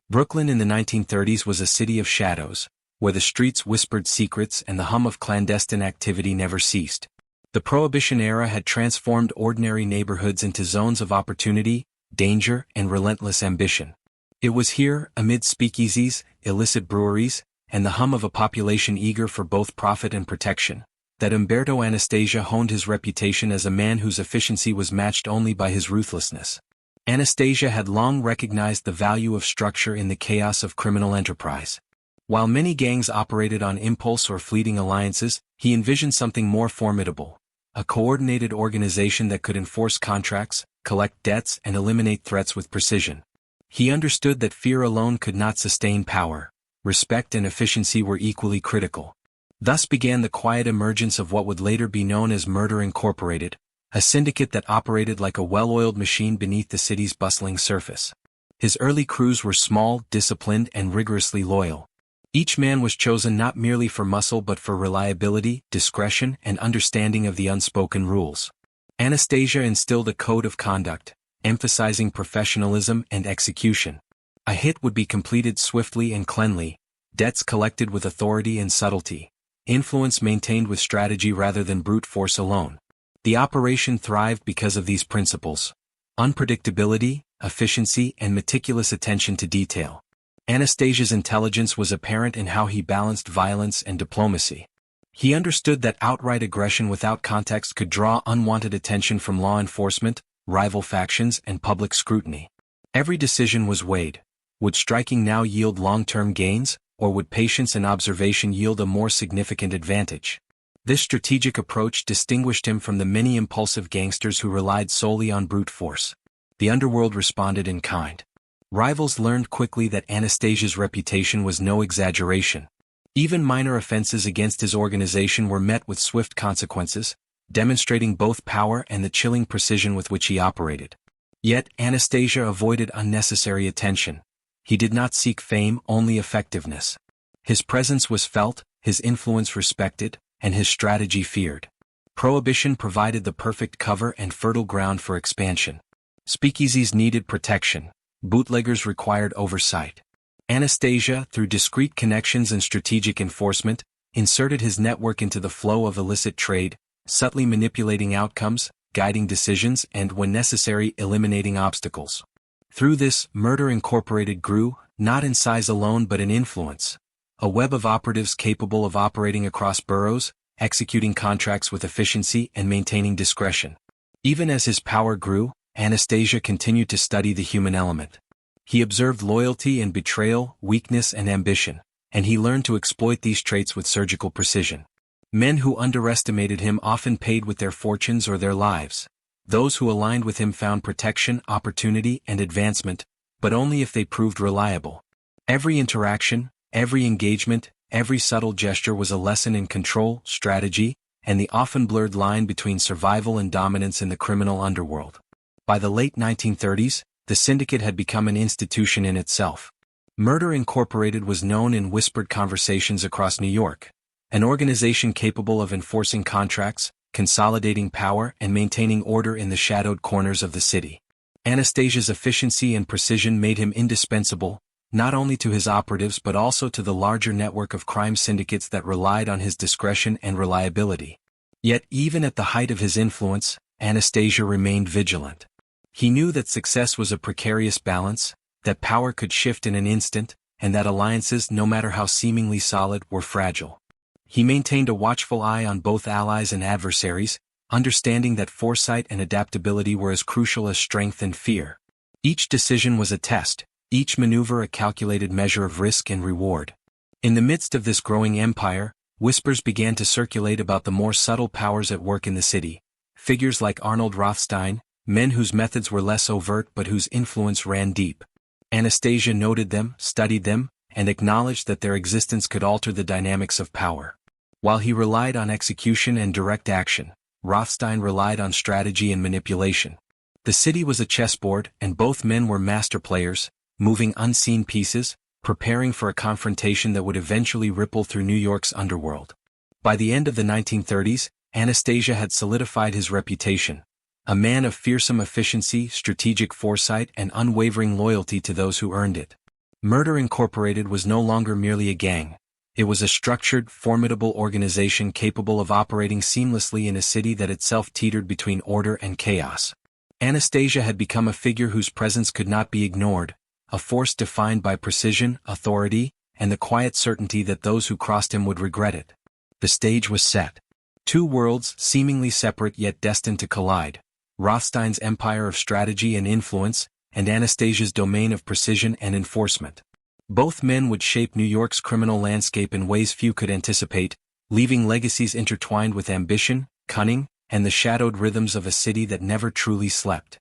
Brooklyn in the 1930s was a city of shadows, where the streets whispered secrets and the hum of clandestine activity never ceased. The Prohibition era had transformed ordinary neighborhoods into zones of opportunity, danger, and relentless ambition. It was here, amid speakeasies, illicit breweries, and the hum of a population eager for both profit and protection, that Umberto Anastasia honed his reputation as a man whose efficiency was matched only by his ruthlessness. Anastasia had long recognized the value of structure in the chaos of criminal enterprise. While many gangs operated on impulse or fleeting alliances, he envisioned something more formidable, a coordinated organization that could enforce contracts, collect debts, and eliminate threats with precision. He understood that fear alone could not sustain power. Respect and efficiency were equally critical. Thus began the quiet emergence of what would later be known as Murder Incorporated, a syndicate that operated like a well-oiled machine beneath the city's bustling surface. His early crews were small, disciplined, and rigorously loyal. Each man was chosen not merely for muscle but for reliability, discretion, and understanding of the unspoken rules. Anastasia instilled a code of conduct, emphasizing professionalism and execution. A hit would be completed swiftly and cleanly, debts collected with authority and subtlety, influence maintained with strategy rather than brute force alone. The operation thrived because of these principles: unpredictability, efficiency, and meticulous attention to detail. Anastasia's intelligence was apparent in how he balanced violence and diplomacy. He understood that outright aggression without context could draw unwanted attention from law enforcement, rival factions, and public scrutiny. Every decision was weighed. Would striking now yield long-term gains, or would patience and observation yield a more significant advantage? This strategic approach distinguished him from the many impulsive gangsters who relied solely on brute force. The underworld responded in kind. Rivals learned quickly that Anastasia's reputation was no exaggeration. Even minor offenses against his organization were met with swift consequences, demonstrating both power and the chilling precision with which he operated. Yet Anastasia avoided unnecessary attention. He did not seek fame, only effectiveness. His presence was felt, his influence respected, and his strategy feared. Prohibition provided the perfect cover and fertile ground for expansion. Speakeasies needed protection. Bootleggers required oversight. Anastasia, through discreet connections and strategic enforcement, inserted his network into the flow of illicit trade, subtly manipulating outcomes, guiding decisions, and, when necessary, eliminating obstacles. Through this, Murder Incorporated grew, not in size alone but in influence. A web of operatives capable of operating across boroughs, executing contracts with efficiency, and maintaining discretion. Even as his power grew, Anastasia continued to study the human element. He observed loyalty and betrayal, weakness and ambition, and he learned to exploit these traits with surgical precision. Men who underestimated him often paid with their fortunes or their lives. Those who aligned with him found protection, opportunity, and advancement, but only if they proved reliable. Every interaction, every engagement, every subtle gesture was a lesson in control, strategy, and the often blurred line between survival and dominance in the criminal underworld. By the late 1930s, the syndicate had become an institution in itself. Murder Incorporated was known in whispered conversations across New York, an organization capable of enforcing contracts, consolidating power, and maintaining order in the shadowed corners of the city. Anastasia's efficiency and precision made him indispensable, not only to his operatives but also to the larger network of crime syndicates that relied on his discretion and reliability. Yet even at the height of his influence, Anastasia remained vigilant. He knew that success was a precarious balance, that power could shift in an instant, and that alliances, no matter how seemingly solid, were fragile. He maintained a watchful eye on both allies and adversaries, understanding that foresight and adaptability were as crucial as strength and fear. Each decision was a test, each maneuver a calculated measure of risk and reward. In the midst of this growing empire, whispers began to circulate about the more subtle powers at work in the city. Figures like Arnold Rothstein, men whose methods were less overt but whose influence ran deep. Anastasia noted them, studied them, and acknowledged that their existence could alter the dynamics of power. While he relied on execution and direct action, Rothstein relied on strategy and manipulation. The city was a chessboard, and both men were master players, moving unseen pieces, preparing for a confrontation that would eventually ripple through New York's underworld. By the end of the 1930s, Anastasia had solidified his reputation, a man of fearsome efficiency, strategic foresight, and unwavering loyalty to those who earned it. Murder Incorporated was no longer merely a gang. It was a structured, formidable organization capable of operating seamlessly in a city that itself teetered between order and chaos. Anastasia had become a figure whose presence could not be ignored, a force defined by precision, authority, and the quiet certainty that those who crossed him would regret it. The stage was set. Two worlds, seemingly separate yet destined to collide: Rothstein's empire of strategy and influence, and Anastasia's domain of precision and enforcement. Both men would shape New York's criminal landscape in ways few could anticipate, leaving legacies intertwined with ambition, cunning, and the shadowed rhythms of a city that never truly slept.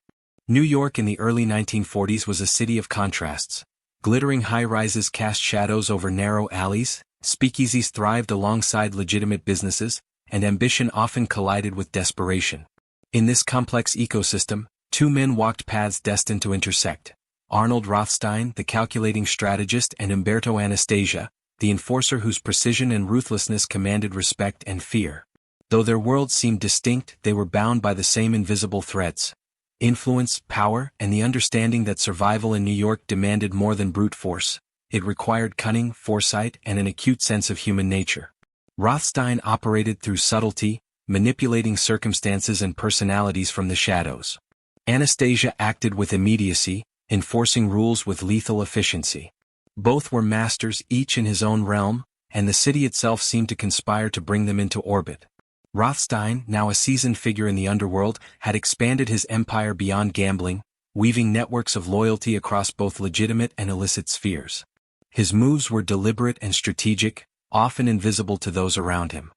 New York in the early 1940s was a city of contrasts. Glittering high-rises cast shadows over narrow alleys, speakeasies thrived alongside legitimate businesses, and ambition often collided with desperation. In this complex ecosystem, two men walked paths destined to intersect: Arnold Rothstein, the calculating strategist, and Umberto Anastasia, the enforcer whose precision and ruthlessness commanded respect and fear. Though their worlds seemed distinct, they were bound by the same invisible threads: influence, power, and the understanding that survival in New York demanded more than brute force. It required cunning, foresight, and an acute sense of human nature. Rothstein operated through subtlety, manipulating circumstances and personalities from the shadows. Anastasia acted with immediacy, enforcing rules with lethal efficiency. Both were masters, each in his own realm, and the city itself seemed to conspire to bring them into orbit. Rothstein, now a seasoned figure in the underworld, had expanded his empire beyond gambling, weaving networks of loyalty across both legitimate and illicit spheres. His moves were deliberate and strategic, often invisible to those around him.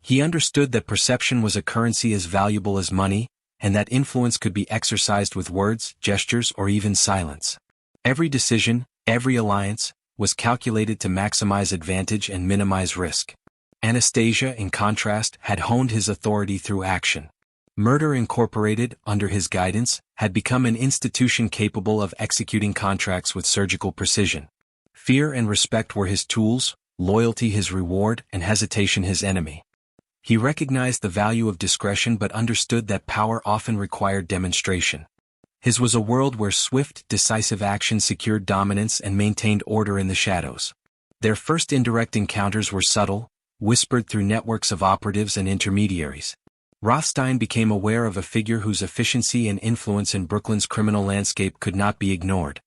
He understood that perception was a currency as valuable as money, and that influence could be exercised with words, gestures, or even silence. Every decision, every alliance, was calculated to maximize advantage and minimize risk. Anastasia, in contrast, had honed his authority through action. Murder Incorporated, under his guidance, had become an institution capable of executing contracts with surgical precision. Fear and respect were his tools, loyalty his reward, and hesitation his enemy. He recognized the value of discretion but understood that power often required demonstration. His was a world where swift, decisive action secured dominance and maintained order in the shadows. Their first indirect encounters were subtle, whispered through networks of operatives and intermediaries. Rothstein became aware of a figure whose efficiency and influence in Brooklyn's criminal landscape could not be ignored.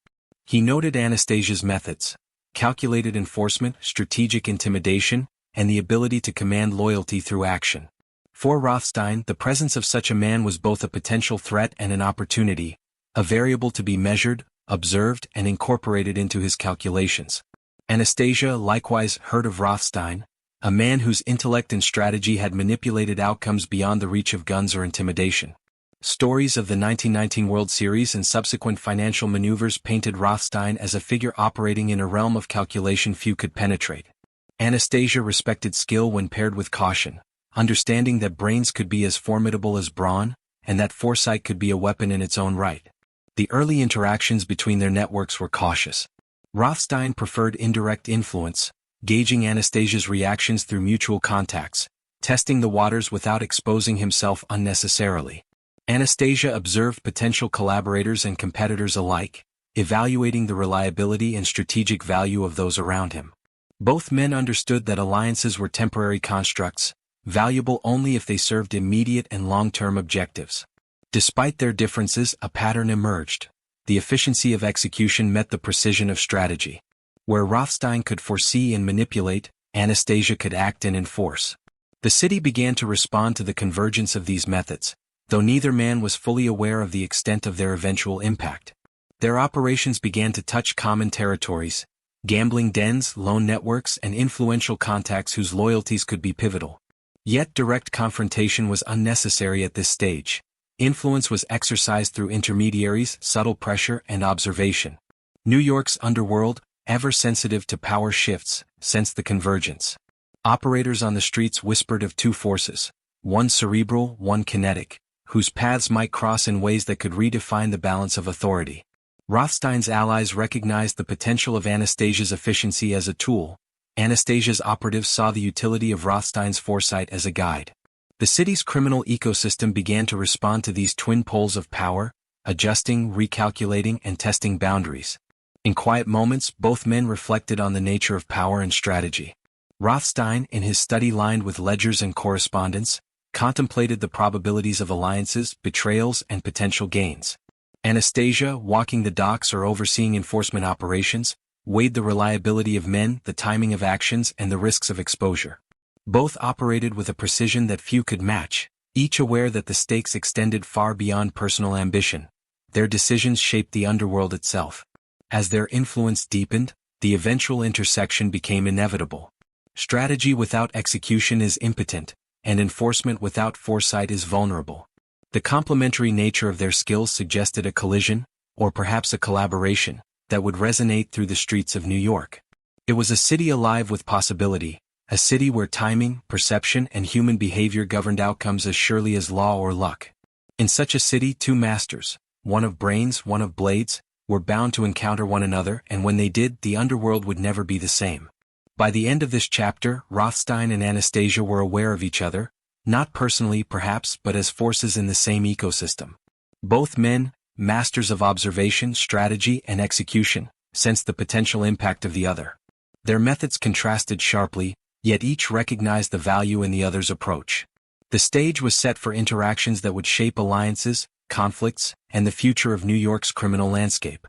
He noted Anastasia's methods: calculated enforcement, strategic intimidation, and the ability to command loyalty through action. For Rothstein, the presence of such a man was both a potential threat and an opportunity, a variable to be measured, observed, and incorporated into his calculations. Anastasia likewise heard of Rothstein, a man whose intellect and strategy had manipulated outcomes beyond the reach of guns or intimidation. Stories of the 1919 World Series and subsequent financial maneuvers painted Rothstein as a figure operating in a realm of calculation few could penetrate. Anastasia respected skill when paired with caution, understanding that brains could be as formidable as brawn, and that foresight could be a weapon in its own right. The early interactions between their networks were cautious. Rothstein preferred indirect influence, gauging Anastasia's reactions through mutual contacts, testing the waters without exposing himself unnecessarily. Anastasia observed potential collaborators and competitors alike, evaluating the reliability and strategic value of those around him. Both men understood that alliances were temporary constructs, valuable only if they served immediate and long-term objectives. Despite their differences, a pattern emerged. The efficiency of execution met the precision of strategy. Where Rothstein could foresee and manipulate, Anastasia could act and enforce. The city began to respond to the convergence of these methods, though neither man was fully aware of the extent of their eventual impact. Their operations began to touch common territories: gambling dens, loan networks, and influential contacts whose loyalties could be pivotal. Yet direct confrontation was unnecessary at this stage. Influence was exercised through intermediaries, subtle pressure, and observation. New York's underworld, ever sensitive to power shifts, sensed the convergence. Operators on the streets whispered of two forces, one cerebral, one kinetic, whose paths might cross in ways that could redefine the balance of authority. Rothstein's allies recognized the potential of Anastasia's efficiency as a tool. Anastasia's operatives saw the utility of Rothstein's foresight as a guide. The city's criminal ecosystem began to respond to these twin poles of power, adjusting, recalculating, and testing boundaries. In quiet moments, both men reflected on the nature of power and strategy. Rothstein, in his study lined with ledgers and correspondence, contemplated the probabilities of alliances, betrayals, and potential gains. Anastasia, walking the docks or overseeing enforcement operations, weighed the reliability of men, the timing of actions, and the risks of exposure. Both operated with a precision that few could match, each aware that the stakes extended far beyond personal ambition. Their decisions shaped the underworld itself. As their influence deepened, the eventual intersection became inevitable. Strategy without execution is impotent, and enforcement without foresight is vulnerable. The complementary nature of their skills suggested a collision, or perhaps a collaboration, that would resonate through the streets of New York. It was a city alive with possibility, a city where timing, perception, and human behavior governed outcomes as surely as law or luck. In such a city, two masters, one of brains, one of blades, were bound to encounter one another, and when they did, the underworld would never be the same. By the end of this chapter, Rothstein and Anastasia were aware of each other, not personally perhaps, but as forces in the same ecosystem. Both men, masters of observation, strategy, and execution, sensed the potential impact of the other. Their methods contrasted sharply, yet each recognized the value in the other's approach. The stage was set for interactions that would shape alliances, conflicts, and the future of New York's criminal landscape.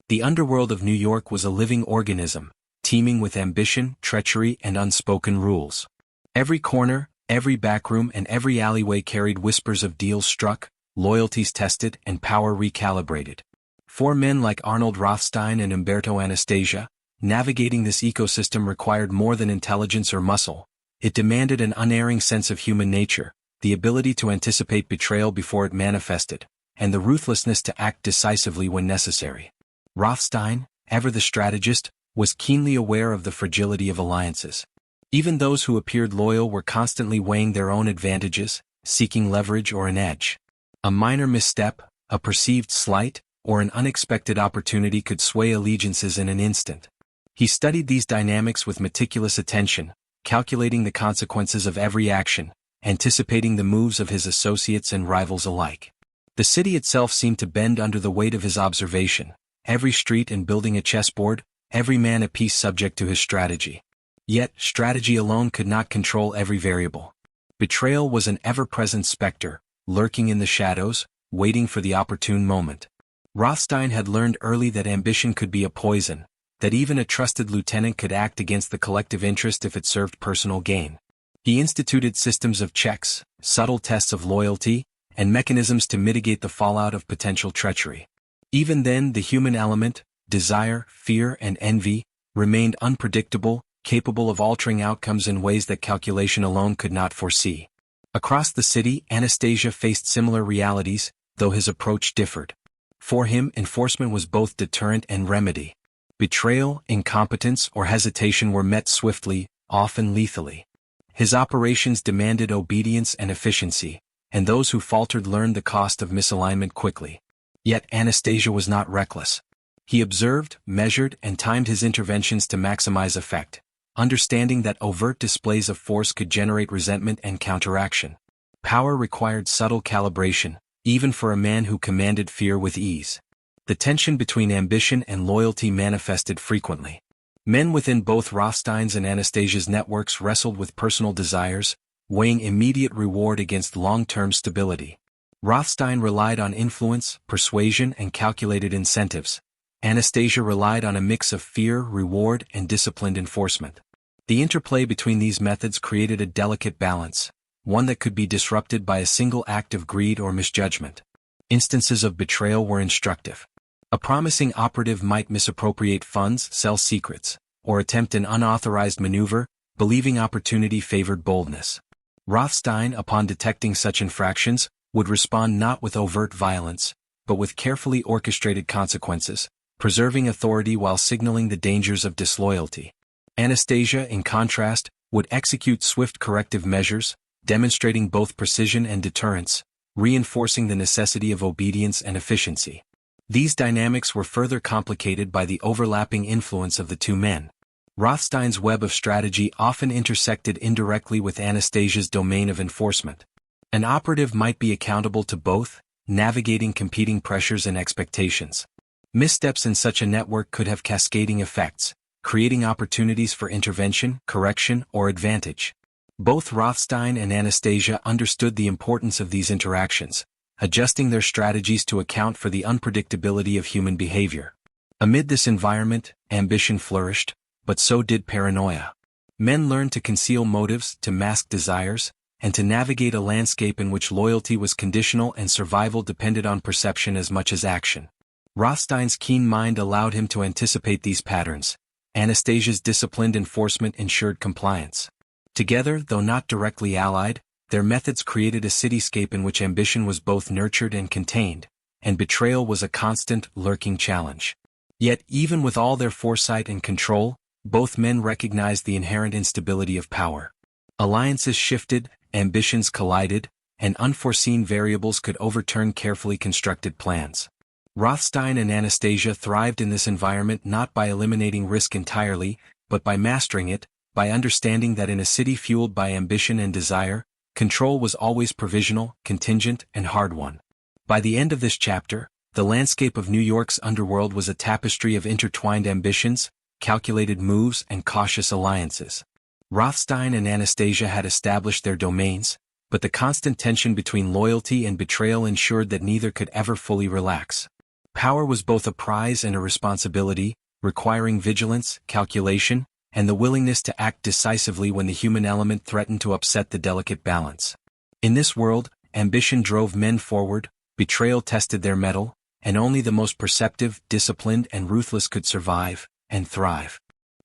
The underworld of New York was a living organism, teeming with ambition, treachery, and unspoken rules. Every corner, every backroom, and every alleyway carried whispers of deals struck, loyalties tested, and power recalibrated. For men like Arnold Rothstein and Umberto Anastasia, navigating this ecosystem required more than intelligence or muscle. It demanded an unerring sense of human nature, the ability to anticipate betrayal before it manifested, and the ruthlessness to act decisively when necessary. Rothstein, ever the strategist, was keenly aware of the fragility of alliances. Even those who appeared loyal were constantly weighing their own advantages, seeking leverage or an edge. A minor misstep, a perceived slight, or an unexpected opportunity could sway allegiances in an instant. He studied these dynamics with meticulous attention, calculating the consequences of every action, anticipating the moves of his associates and rivals alike. The city itself seemed to bend under the weight of his observation, every street and building a chessboard, every man a piece subject to his strategy. Yet, strategy alone could not control every variable. Betrayal was an ever-present specter, lurking in the shadows, waiting for the opportune moment. Rothstein had learned early that ambition could be a poison, that even a trusted lieutenant could act against the collective interest if it served personal gain. He instituted systems of checks, subtle tests of loyalty, and mechanisms to mitigate the fallout of potential treachery. Even then, the human element, desire, fear, and envy, remained unpredictable, capable of altering outcomes in ways that calculation alone could not foresee. Across the city, Anastasia faced similar realities, though his approach differed. For him, enforcement was both deterrent and remedy. Betrayal, incompetence, or hesitation were met swiftly, often lethally. His operations demanded obedience and efficiency, and those who faltered learned the cost of misalignment quickly. Yet Anastasia was not reckless. He observed, measured, and timed his interventions to maximize effect, understanding that overt displays of force could generate resentment and counteraction. Power required subtle calibration, even for a man who commanded fear with ease. The tension between ambition and loyalty manifested frequently. Men within both Rothstein's and Anastasia's networks wrestled with personal desires, weighing immediate reward against long-term stability. Rothstein relied on influence, persuasion, and calculated incentives. Anastasia relied on a mix of fear, reward, and disciplined enforcement. The interplay between these methods created a delicate balance, one that could be disrupted by a single act of greed or misjudgment. Instances of betrayal were instructive. A promising operative might misappropriate funds, sell secrets, or attempt an unauthorized maneuver, believing opportunity favored boldness. Rothstein, upon detecting such infractions, would respond not with overt violence, but with carefully orchestrated consequences, preserving authority while signaling the dangers of disloyalty. Anastasia, in contrast, would execute swift corrective measures, demonstrating both precision and deterrence, reinforcing the necessity of obedience and efficiency. These dynamics were further complicated by the overlapping influence of the two men. Rothstein's web of strategy often intersected indirectly with Anastasia's domain of enforcement. An operative might be accountable to both, navigating competing pressures and expectations. Missteps in such a network could have cascading effects, creating opportunities for intervention, correction, or advantage. Both Rothstein and Anastasia understood the importance of these interactions, adjusting their strategies to account for the unpredictability of human behavior. Amid this environment, ambition flourished, but so did paranoia. Men learned to conceal motives, to mask desires, and to navigate a landscape in which loyalty was conditional and survival depended on perception as much as action. Rothstein's keen mind allowed him to anticipate these patterns. Anastasia's disciplined enforcement ensured compliance. Together, though not directly allied, their methods created a cityscape in which ambition was both nurtured and contained, and betrayal was a constant, lurking challenge. Yet, even with all their foresight and control, both men recognized the inherent instability of power. Alliances shifted, ambitions collided, and unforeseen variables could overturn carefully constructed plans. Rothstein and Anastasia thrived in this environment not by eliminating risk entirely, but by mastering it, by understanding that in a city fueled by ambition and desire, control was always provisional, contingent, and hard-won. By the end of this chapter, the landscape of New York's underworld was a tapestry of intertwined ambitions, calculated moves, and cautious alliances. Rothstein and Anastasia had established their domains, but the constant tension between loyalty and betrayal ensured that neither could ever fully relax. Power was both a prize and a responsibility, requiring vigilance, calculation, and the willingness to act decisively when the human element threatened to upset the delicate balance. In this world, ambition drove men forward, betrayal tested their mettle, and only the most perceptive, disciplined, and ruthless could survive and thrive.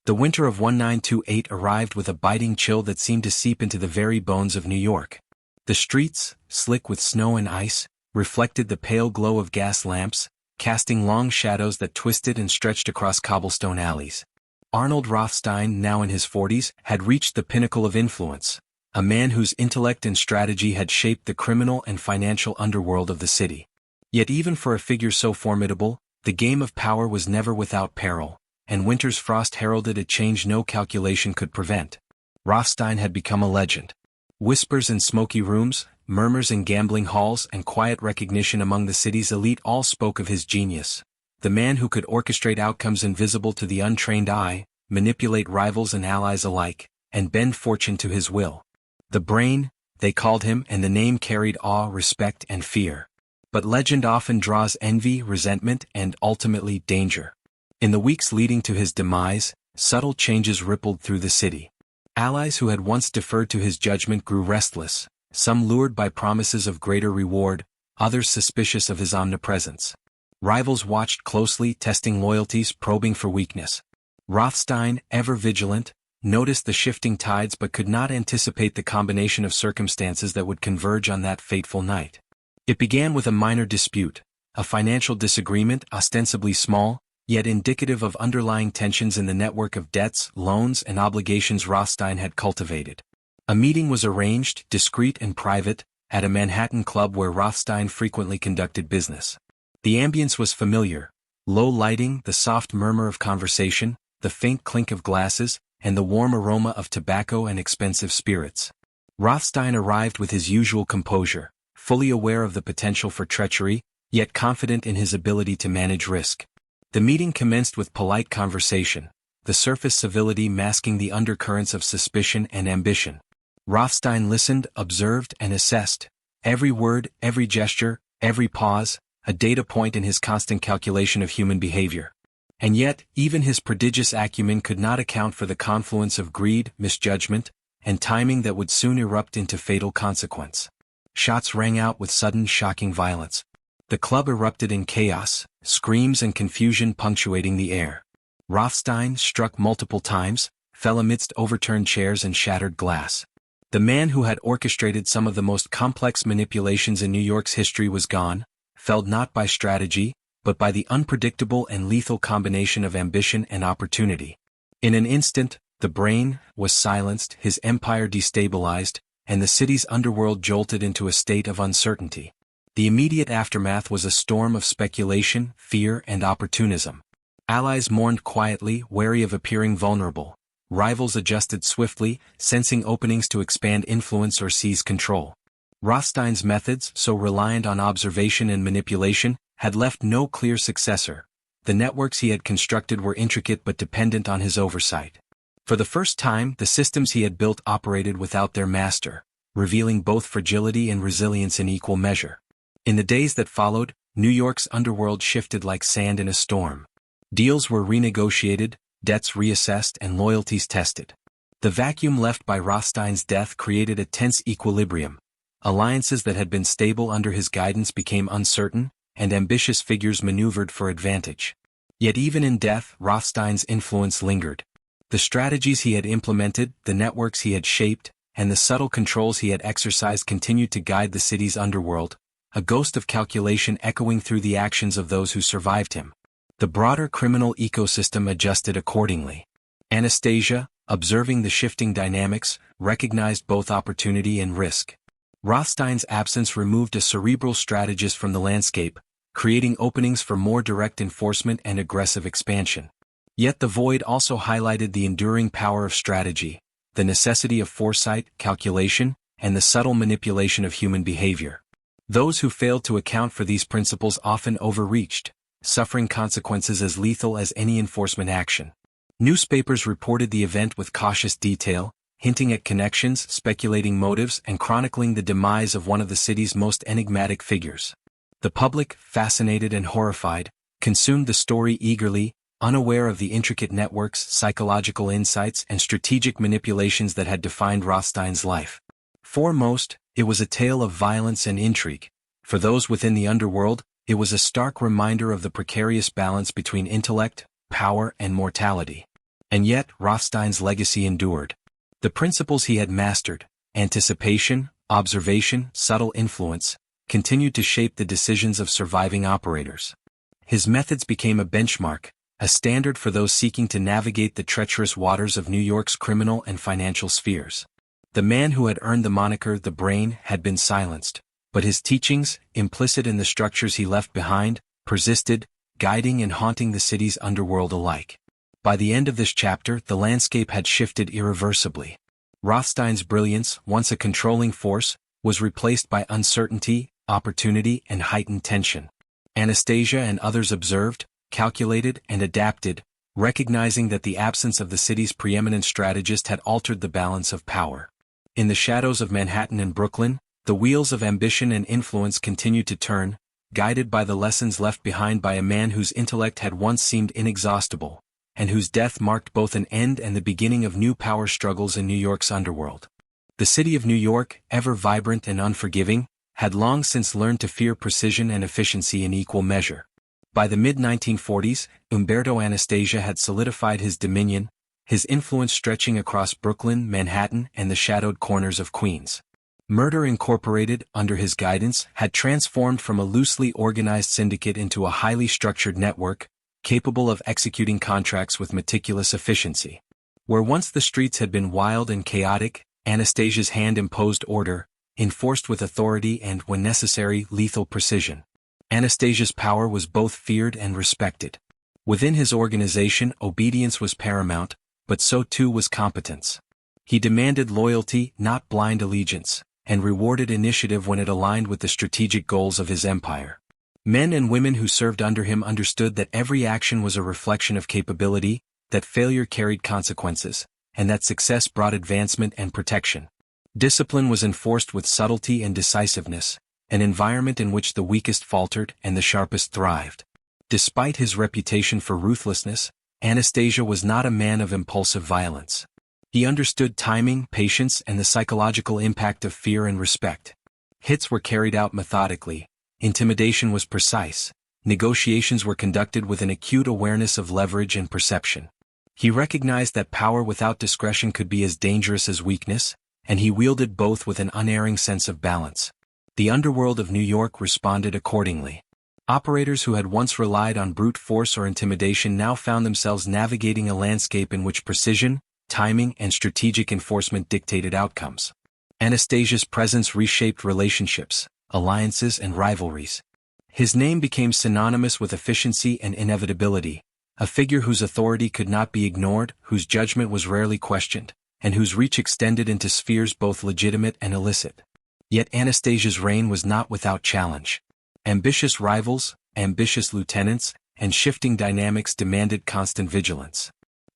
The winter of 1928 arrived with a biting chill that seemed to seep into the very bones of New York. The streets, slick with snow and ice, reflected the pale glow of gas lamps, casting long shadows that twisted and stretched across cobblestone alleys. Arnold Rothstein, now in his 40s, had reached the pinnacle of influence, a man whose intellect and strategy had shaped the criminal and financial underworld of the city. Yet even for a figure so formidable, the game of power was never without peril, and winter's frost heralded a change no calculation could prevent. Rothstein had become a legend. Whispers in smoky rooms, murmurs in gambling halls, and quiet recognition among the city's elite all spoke of his genius. The man who could orchestrate outcomes invisible to the untrained eye, manipulate rivals and allies alike, and bend fortune to his will. The Brain, they called him, and the name carried awe, respect, and fear. But legend often draws envy, resentment, and ultimately danger. In the weeks leading to his demise, subtle changes rippled through the city. Allies who had once deferred to his judgment grew restless, some lured by promises of greater reward, others suspicious of his omnipresence. Rivals watched closely, testing loyalties, probing for weakness. Rothstein, ever vigilant, noticed the shifting tides but could not anticipate the combination of circumstances that would converge on that fateful night. It began with a minor dispute, a financial disagreement ostensibly small, yet indicative of underlying tensions in the network of debts, loans, and obligations Rothstein had cultivated. A meeting was arranged, discreet and private, at a Manhattan club where Rothstein frequently conducted business. The ambience was familiar: low lighting, the soft murmur of conversation, the faint clink of glasses, and the warm aroma of tobacco and expensive spirits. Rothstein arrived with his usual composure, fully aware of the potential for treachery, yet confident in his ability to manage risk. The meeting commenced with polite conversation, the surface civility masking the undercurrents of suspicion and ambition. Rothstein listened, observed, and assessed, every word, every gesture, every pause, a data point in his constant calculation of human behavior. And yet, even his prodigious acumen could not account for the confluence of greed, misjudgment, and timing that would soon erupt into fatal consequence. Shots rang out with sudden, shocking violence. The club erupted in chaos, screams and confusion punctuating the air. Rothstein, struck multiple times, fell amidst overturned chairs and shattered glass. The man who had orchestrated some of the most complex manipulations in New York's history was gone, felled not by strategy, but by the unpredictable and lethal combination of ambition and opportunity. In an instant, the brain was silenced, his empire destabilized, and the city's underworld jolted into a state of uncertainty. The immediate aftermath was a storm of speculation, fear, and opportunism. Allies mourned quietly, wary of appearing vulnerable. Rivals adjusted swiftly, sensing openings to expand influence or seize control. Rothstein's methods, so reliant on observation and manipulation, had left no clear successor. The networks he had constructed were intricate but dependent on his oversight. For the first time, the systems he had built operated without their master, revealing both fragility and resilience in equal measure. In the days that followed, New York's underworld shifted like sand in a storm. Deals were renegotiated, debts reassessed, and loyalties tested. The vacuum left by Rothstein's death created a tense equilibrium. Alliances that had been stable under his guidance became uncertain, and ambitious figures maneuvered for advantage. Yet even in death, Rothstein's influence lingered. The strategies he had implemented, the networks he had shaped, and the subtle controls he had exercised continued to guide the city's underworld, a ghost of calculation echoing through the actions of those who survived him. The broader criminal ecosystem adjusted accordingly. Anastasia, observing the shifting dynamics, recognized both opportunity and risk. Rothstein's absence removed a cerebral strategist from the landscape, creating openings for more direct enforcement and aggressive expansion. Yet the void also highlighted the enduring power of strategy, the necessity of foresight, calculation, and the subtle manipulation of human behavior. Those who failed to account for these principles often overreached, suffering consequences as lethal as any enforcement action. Newspapers reported the event with cautious detail, hinting at connections, speculating motives, and chronicling the demise of one of the city's most enigmatic figures. The public, fascinated and horrified, consumed the story eagerly, unaware of the intricate networks, psychological insights, and strategic manipulations that had defined Rothstein's life. Foremost, it was a tale of violence and intrigue. For those within the underworld, it was a stark reminder of the precarious balance between intellect, power, and mortality. And yet, Rothstein's legacy endured. The principles he had mastered, anticipation, observation, subtle influence, continued to shape the decisions of surviving operators. His methods became a benchmark, a standard for those seeking to navigate the treacherous waters of New York's criminal and financial spheres. The man who had earned the moniker the Brain had been silenced, but his teachings, implicit in the structures he left behind, persisted, guiding and haunting the city's underworld alike. By the end of this chapter, the landscape had shifted irreversibly. Rothstein's brilliance, once a controlling force, was replaced by uncertainty, opportunity, and heightened tension. Anastasia and others observed, calculated, and adapted, recognizing that the absence of the city's preeminent strategist had altered the balance of power. In the shadows of Manhattan and Brooklyn, the wheels of ambition and influence continued to turn, guided by the lessons left behind by a man whose intellect had once seemed inexhaustible, and whose death marked both an end and the beginning of new power struggles in New York's underworld. The city of New York, ever vibrant and unforgiving, had long since learned to fear precision and efficiency in equal measure. By the mid-1940s, Umberto Anastasia had solidified his dominion, his influence stretching across Brooklyn, Manhattan, and the shadowed corners of Queens. Murder Incorporated, under his guidance, had transformed from a loosely organized syndicate into a highly structured network, capable of executing contracts with meticulous efficiency. Where once the streets had been wild and chaotic, Anastasia's hand imposed order, enforced with authority and, when necessary, lethal precision. Anastasia's power was both feared and respected. Within his organization, obedience was paramount, but so too was competence. He demanded loyalty, not blind allegiance, and rewarded initiative when it aligned with the strategic goals of his empire. Men and women who served under him understood that every action was a reflection of capability, that failure carried consequences, and that success brought advancement and protection. Discipline was enforced with subtlety and decisiveness, an environment in which the weakest faltered and the sharpest thrived. Despite his reputation for ruthlessness, Anastasia was not a man of impulsive violence. He understood timing, patience, and the psychological impact of fear and respect. Hits were carried out methodically, intimidation was precise, negotiations were conducted with an acute awareness of leverage and perception. He recognized that power without discretion could be as dangerous as weakness, and he wielded both with an unerring sense of balance. The underworld of New York responded accordingly. Operators who had once relied on brute force or intimidation now found themselves navigating a landscape in which precision, timing, and strategic enforcement dictated outcomes. Anastasia's presence reshaped relationships, alliances, and rivalries. His name became synonymous with efficiency and inevitability, a figure whose authority could not be ignored, whose judgment was rarely questioned, and whose reach extended into spheres both legitimate and illicit. Yet Anastasia's reign was not without challenge. Ambitious rivals, ambitious lieutenants, and shifting dynamics demanded constant vigilance.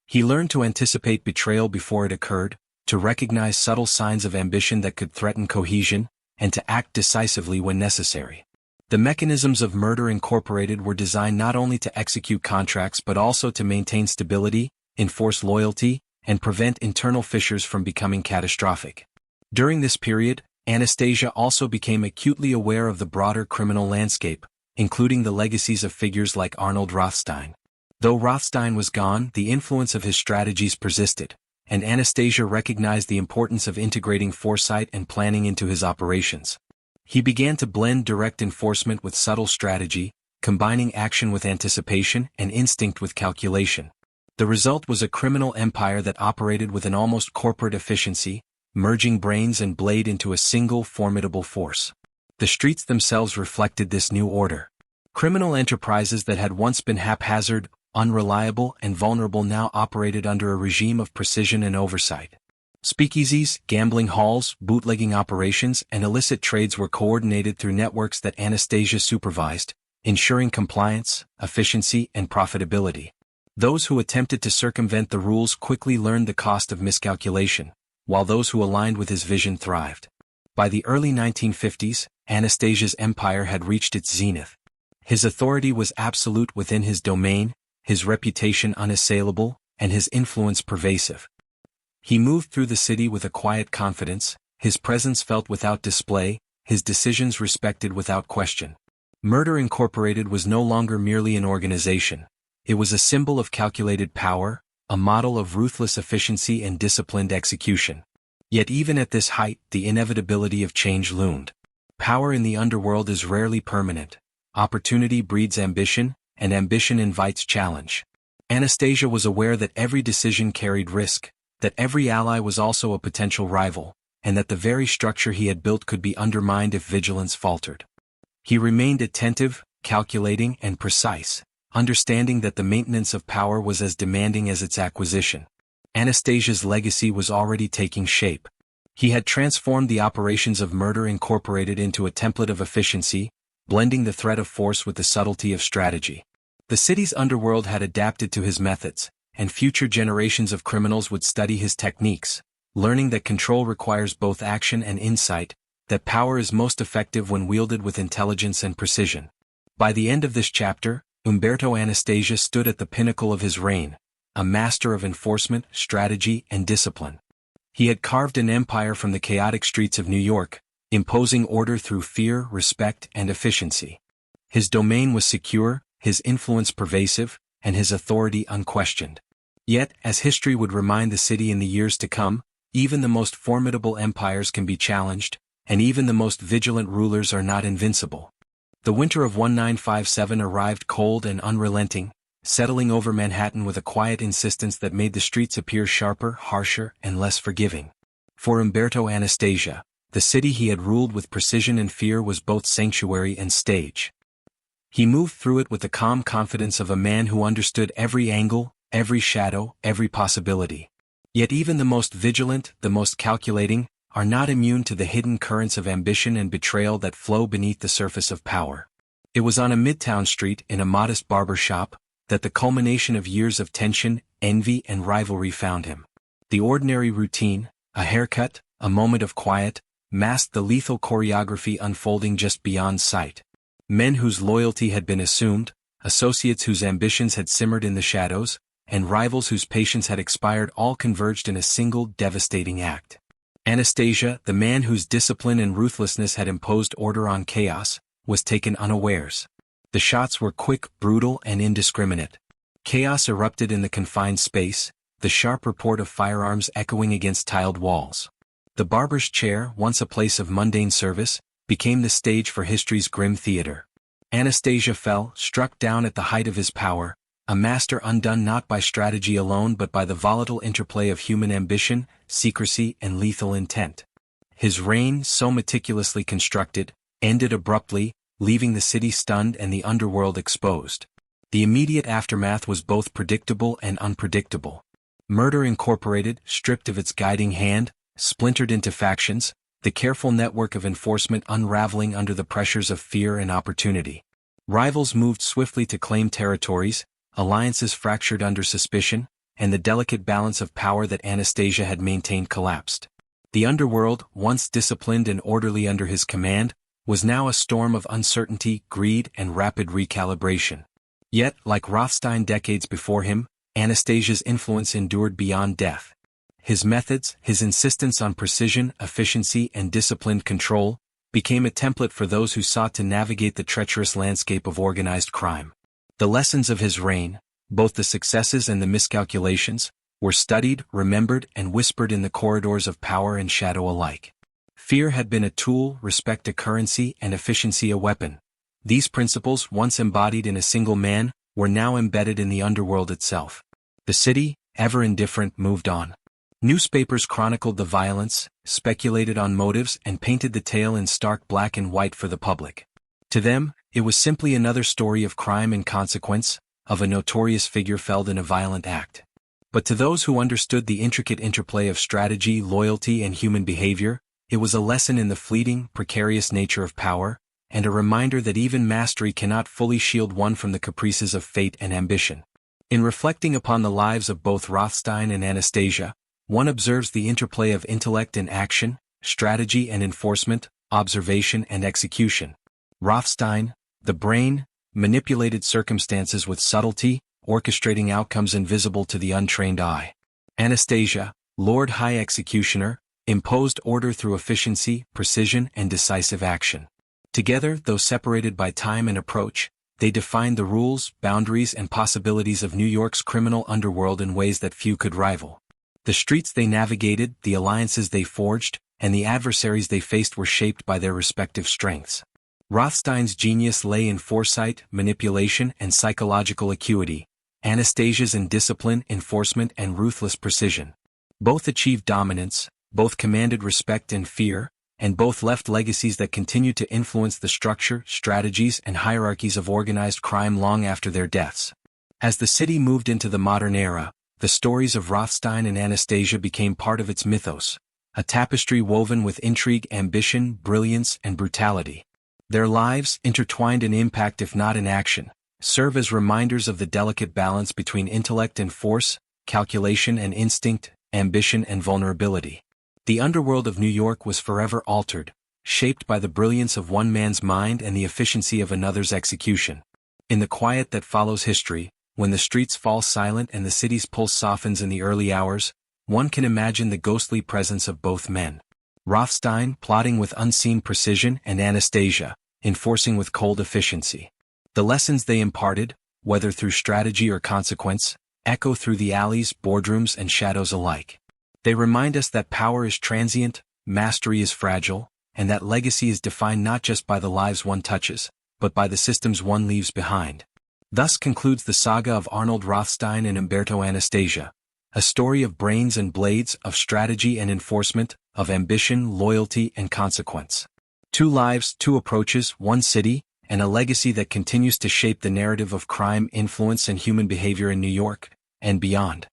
He learned to anticipate betrayal before it occurred, to recognize subtle signs of ambition that could threaten cohesion, and to act decisively when necessary. The mechanisms of Murder Incorporated were designed not only to execute contracts but also to maintain stability, enforce loyalty, and prevent internal fissures from becoming catastrophic. During this period, Anastasia also became acutely aware of the broader criminal landscape, including the legacies of figures like Arnold Rothstein. Though Rothstein was gone, the influence of his strategies persisted, and Anastasia recognized the importance of integrating foresight and planning into his operations. He began to blend direct enforcement with subtle strategy, combining action with anticipation and instinct with calculation. The result was a criminal empire that operated with an almost corporate efficiency, merging brains and blade into a single formidable force. The streets themselves reflected this new order. Criminal enterprises that had once been haphazard, unreliable, and vulnerable now operated under a regime of precision and oversight. Speakeasies, gambling halls, bootlegging operations, and illicit trades were coordinated through networks that Anastasia supervised, ensuring compliance, efficiency, and profitability. Those who attempted to circumvent the rules quickly learned the cost of miscalculation, while those who aligned with his vision thrived. By the early 1950s, Anastasia's empire had reached its zenith. His authority was absolute within his domain, his reputation unassailable, and his influence pervasive. He moved through the city with a quiet confidence, his presence felt without display, his decisions respected without question. Murder Incorporated was no longer merely an organization. It was a symbol of calculated power, a model of ruthless efficiency and disciplined execution. Yet even at this height, the inevitability of change loomed. Power in the underworld is rarely permanent. Opportunity breeds ambition, and ambition invites challenge. Anastasia was aware that every decision carried risk, that every ally was also a potential rival, and that the very structure he had built could be undermined if vigilance faltered. He remained attentive, calculating, and precise, understanding that the maintenance of power was as demanding as its acquisition. Anastasia's legacy was already taking shape. He had transformed the operations of Murder Incorporated into a template of efficiency, blending the threat of force with the subtlety of strategy. The city's underworld had adapted to his methods, and future generations of criminals would study his techniques, learning that control requires both action and insight, that power is most effective when wielded with intelligence and precision. By the end of this chapter, Umberto Anastasia stood at the pinnacle of his reign, a master of enforcement, strategy, and discipline. He had carved an empire from the chaotic streets of New York, imposing order through fear, respect, and efficiency. His domain was secure, his influence pervasive, and his authority unquestioned. Yet, as history would remind the city in the years to come, even the most formidable empires can be challenged, and even the most vigilant rulers are not invincible. The winter of 1957 arrived cold and unrelenting, settling over Manhattan with a quiet insistence that made the streets appear sharper, harsher, and less forgiving. For Umberto Anastasia, the city he had ruled with precision and fear was both sanctuary and stage. He moved through it with the calm confidence of a man who understood every angle, every shadow, every possibility. Yet even the most vigilant, the most calculating, are not immune to the hidden currents of ambition and betrayal that flow beneath the surface of power. It was on a midtown street in a modest barber shop that the culmination of years of tension, envy, and rivalry found him. The ordinary routine, a haircut, a moment of quiet, masked the lethal choreography unfolding just beyond sight. Men whose loyalty had been assumed, associates whose ambitions had simmered in the shadows, and rivals whose patience had expired all converged in a single devastating act. Anastasia, the man whose discipline and ruthlessness had imposed order on chaos, was taken unawares. The shots were quick, brutal, and indiscriminate. Chaos erupted in the confined space, the sharp report of firearms echoing against tiled walls. The barber's chair, once a place of mundane service, became the stage for history's grim theater. Anastasia fell, struck down at the height of his power, a master undone not by strategy alone but by the volatile interplay of human ambition, secrecy, and lethal intent. His reign, so meticulously constructed, ended abruptly, leaving the city stunned and the underworld exposed. The immediate aftermath was both predictable and unpredictable. Murder Incorporated, stripped of its guiding hand, splintered into factions, the careful network of enforcement unraveling under the pressures of fear and opportunity. Rivals moved swiftly to claim territories, alliances fractured under suspicion, and the delicate balance of power that Anastasia had maintained collapsed. The underworld, once disciplined and orderly under his command, was now a storm of uncertainty, greed, and rapid recalibration. Yet, like Rothstein decades before him, Anastasia's influence endured beyond death. His methods, his insistence on precision, efficiency, and disciplined control, became a template for those who sought to navigate the treacherous landscape of organized crime. The lessons of his reign, both the successes and the miscalculations, were studied, remembered, and whispered in the corridors of power and shadow alike. Fear had been a tool, respect a currency, and efficiency a weapon. These principles, once embodied in a single man, were now embedded in the underworld itself. The city, ever indifferent, moved on. Newspapers chronicled the violence, speculated on motives, and painted the tale in stark black and white for the public. To them, it was simply another story of crime and consequence, of a notorious figure felled in a violent act. But to those who understood the intricate interplay of strategy, loyalty, and human behavior, it was a lesson in the fleeting, precarious nature of power, and a reminder that even mastery cannot fully shield one from the caprices of fate and ambition. In reflecting upon the lives of both Rothstein and Anastasia, one observes the interplay of intellect and action, strategy and enforcement, observation and execution. Rothstein, the brain, manipulated circumstances with subtlety, orchestrating outcomes invisible to the untrained eye. Anastasia, Lord High Executioner, imposed order through efficiency, precision, and decisive action. Together, though separated by time and approach, they defined the rules, boundaries, and possibilities of New York's criminal underworld in ways that few could rival. The streets they navigated, the alliances they forged, and the adversaries they faced were shaped by their respective strengths. Rothstein's genius lay in foresight, manipulation, and psychological acuity, Anastasia's in discipline, enforcement, and ruthless precision. Both achieved dominance, both commanded respect and fear, and both left legacies that continued to influence the structure, strategies, and hierarchies of organized crime long after their deaths. As the city moved into the modern era, the stories of Rothstein and Anastasia became part of its mythos, a tapestry woven with intrigue, ambition, brilliance, and brutality. Their lives, intertwined in impact if not in action, serve as reminders of the delicate balance between intellect and force, calculation and instinct, ambition and vulnerability. The underworld of New York was forever altered, shaped by the brilliance of one man's mind and the efficiency of another's execution. In the quiet that follows history, when the streets fall silent and the city's pulse softens in the early hours, one can imagine the ghostly presence of both men. Rothstein, plotting with unseen precision, and Anastasia, enforcing with cold efficiency. The lessons they imparted, whether through strategy or consequence, echo through the alleys, boardrooms, and shadows alike. They remind us that power is transient, mastery is fragile, and that legacy is defined not just by the lives one touches, but by the systems one leaves behind. Thus concludes the saga of Arnold Rothstein and Umberto Anastasia, a story of brains and blades, of strategy and enforcement, of ambition, loyalty, and consequence. 2 lives, 2 approaches, 1 city, and a legacy that continues to shape the narrative of crime, influence, and human behavior in New York and beyond.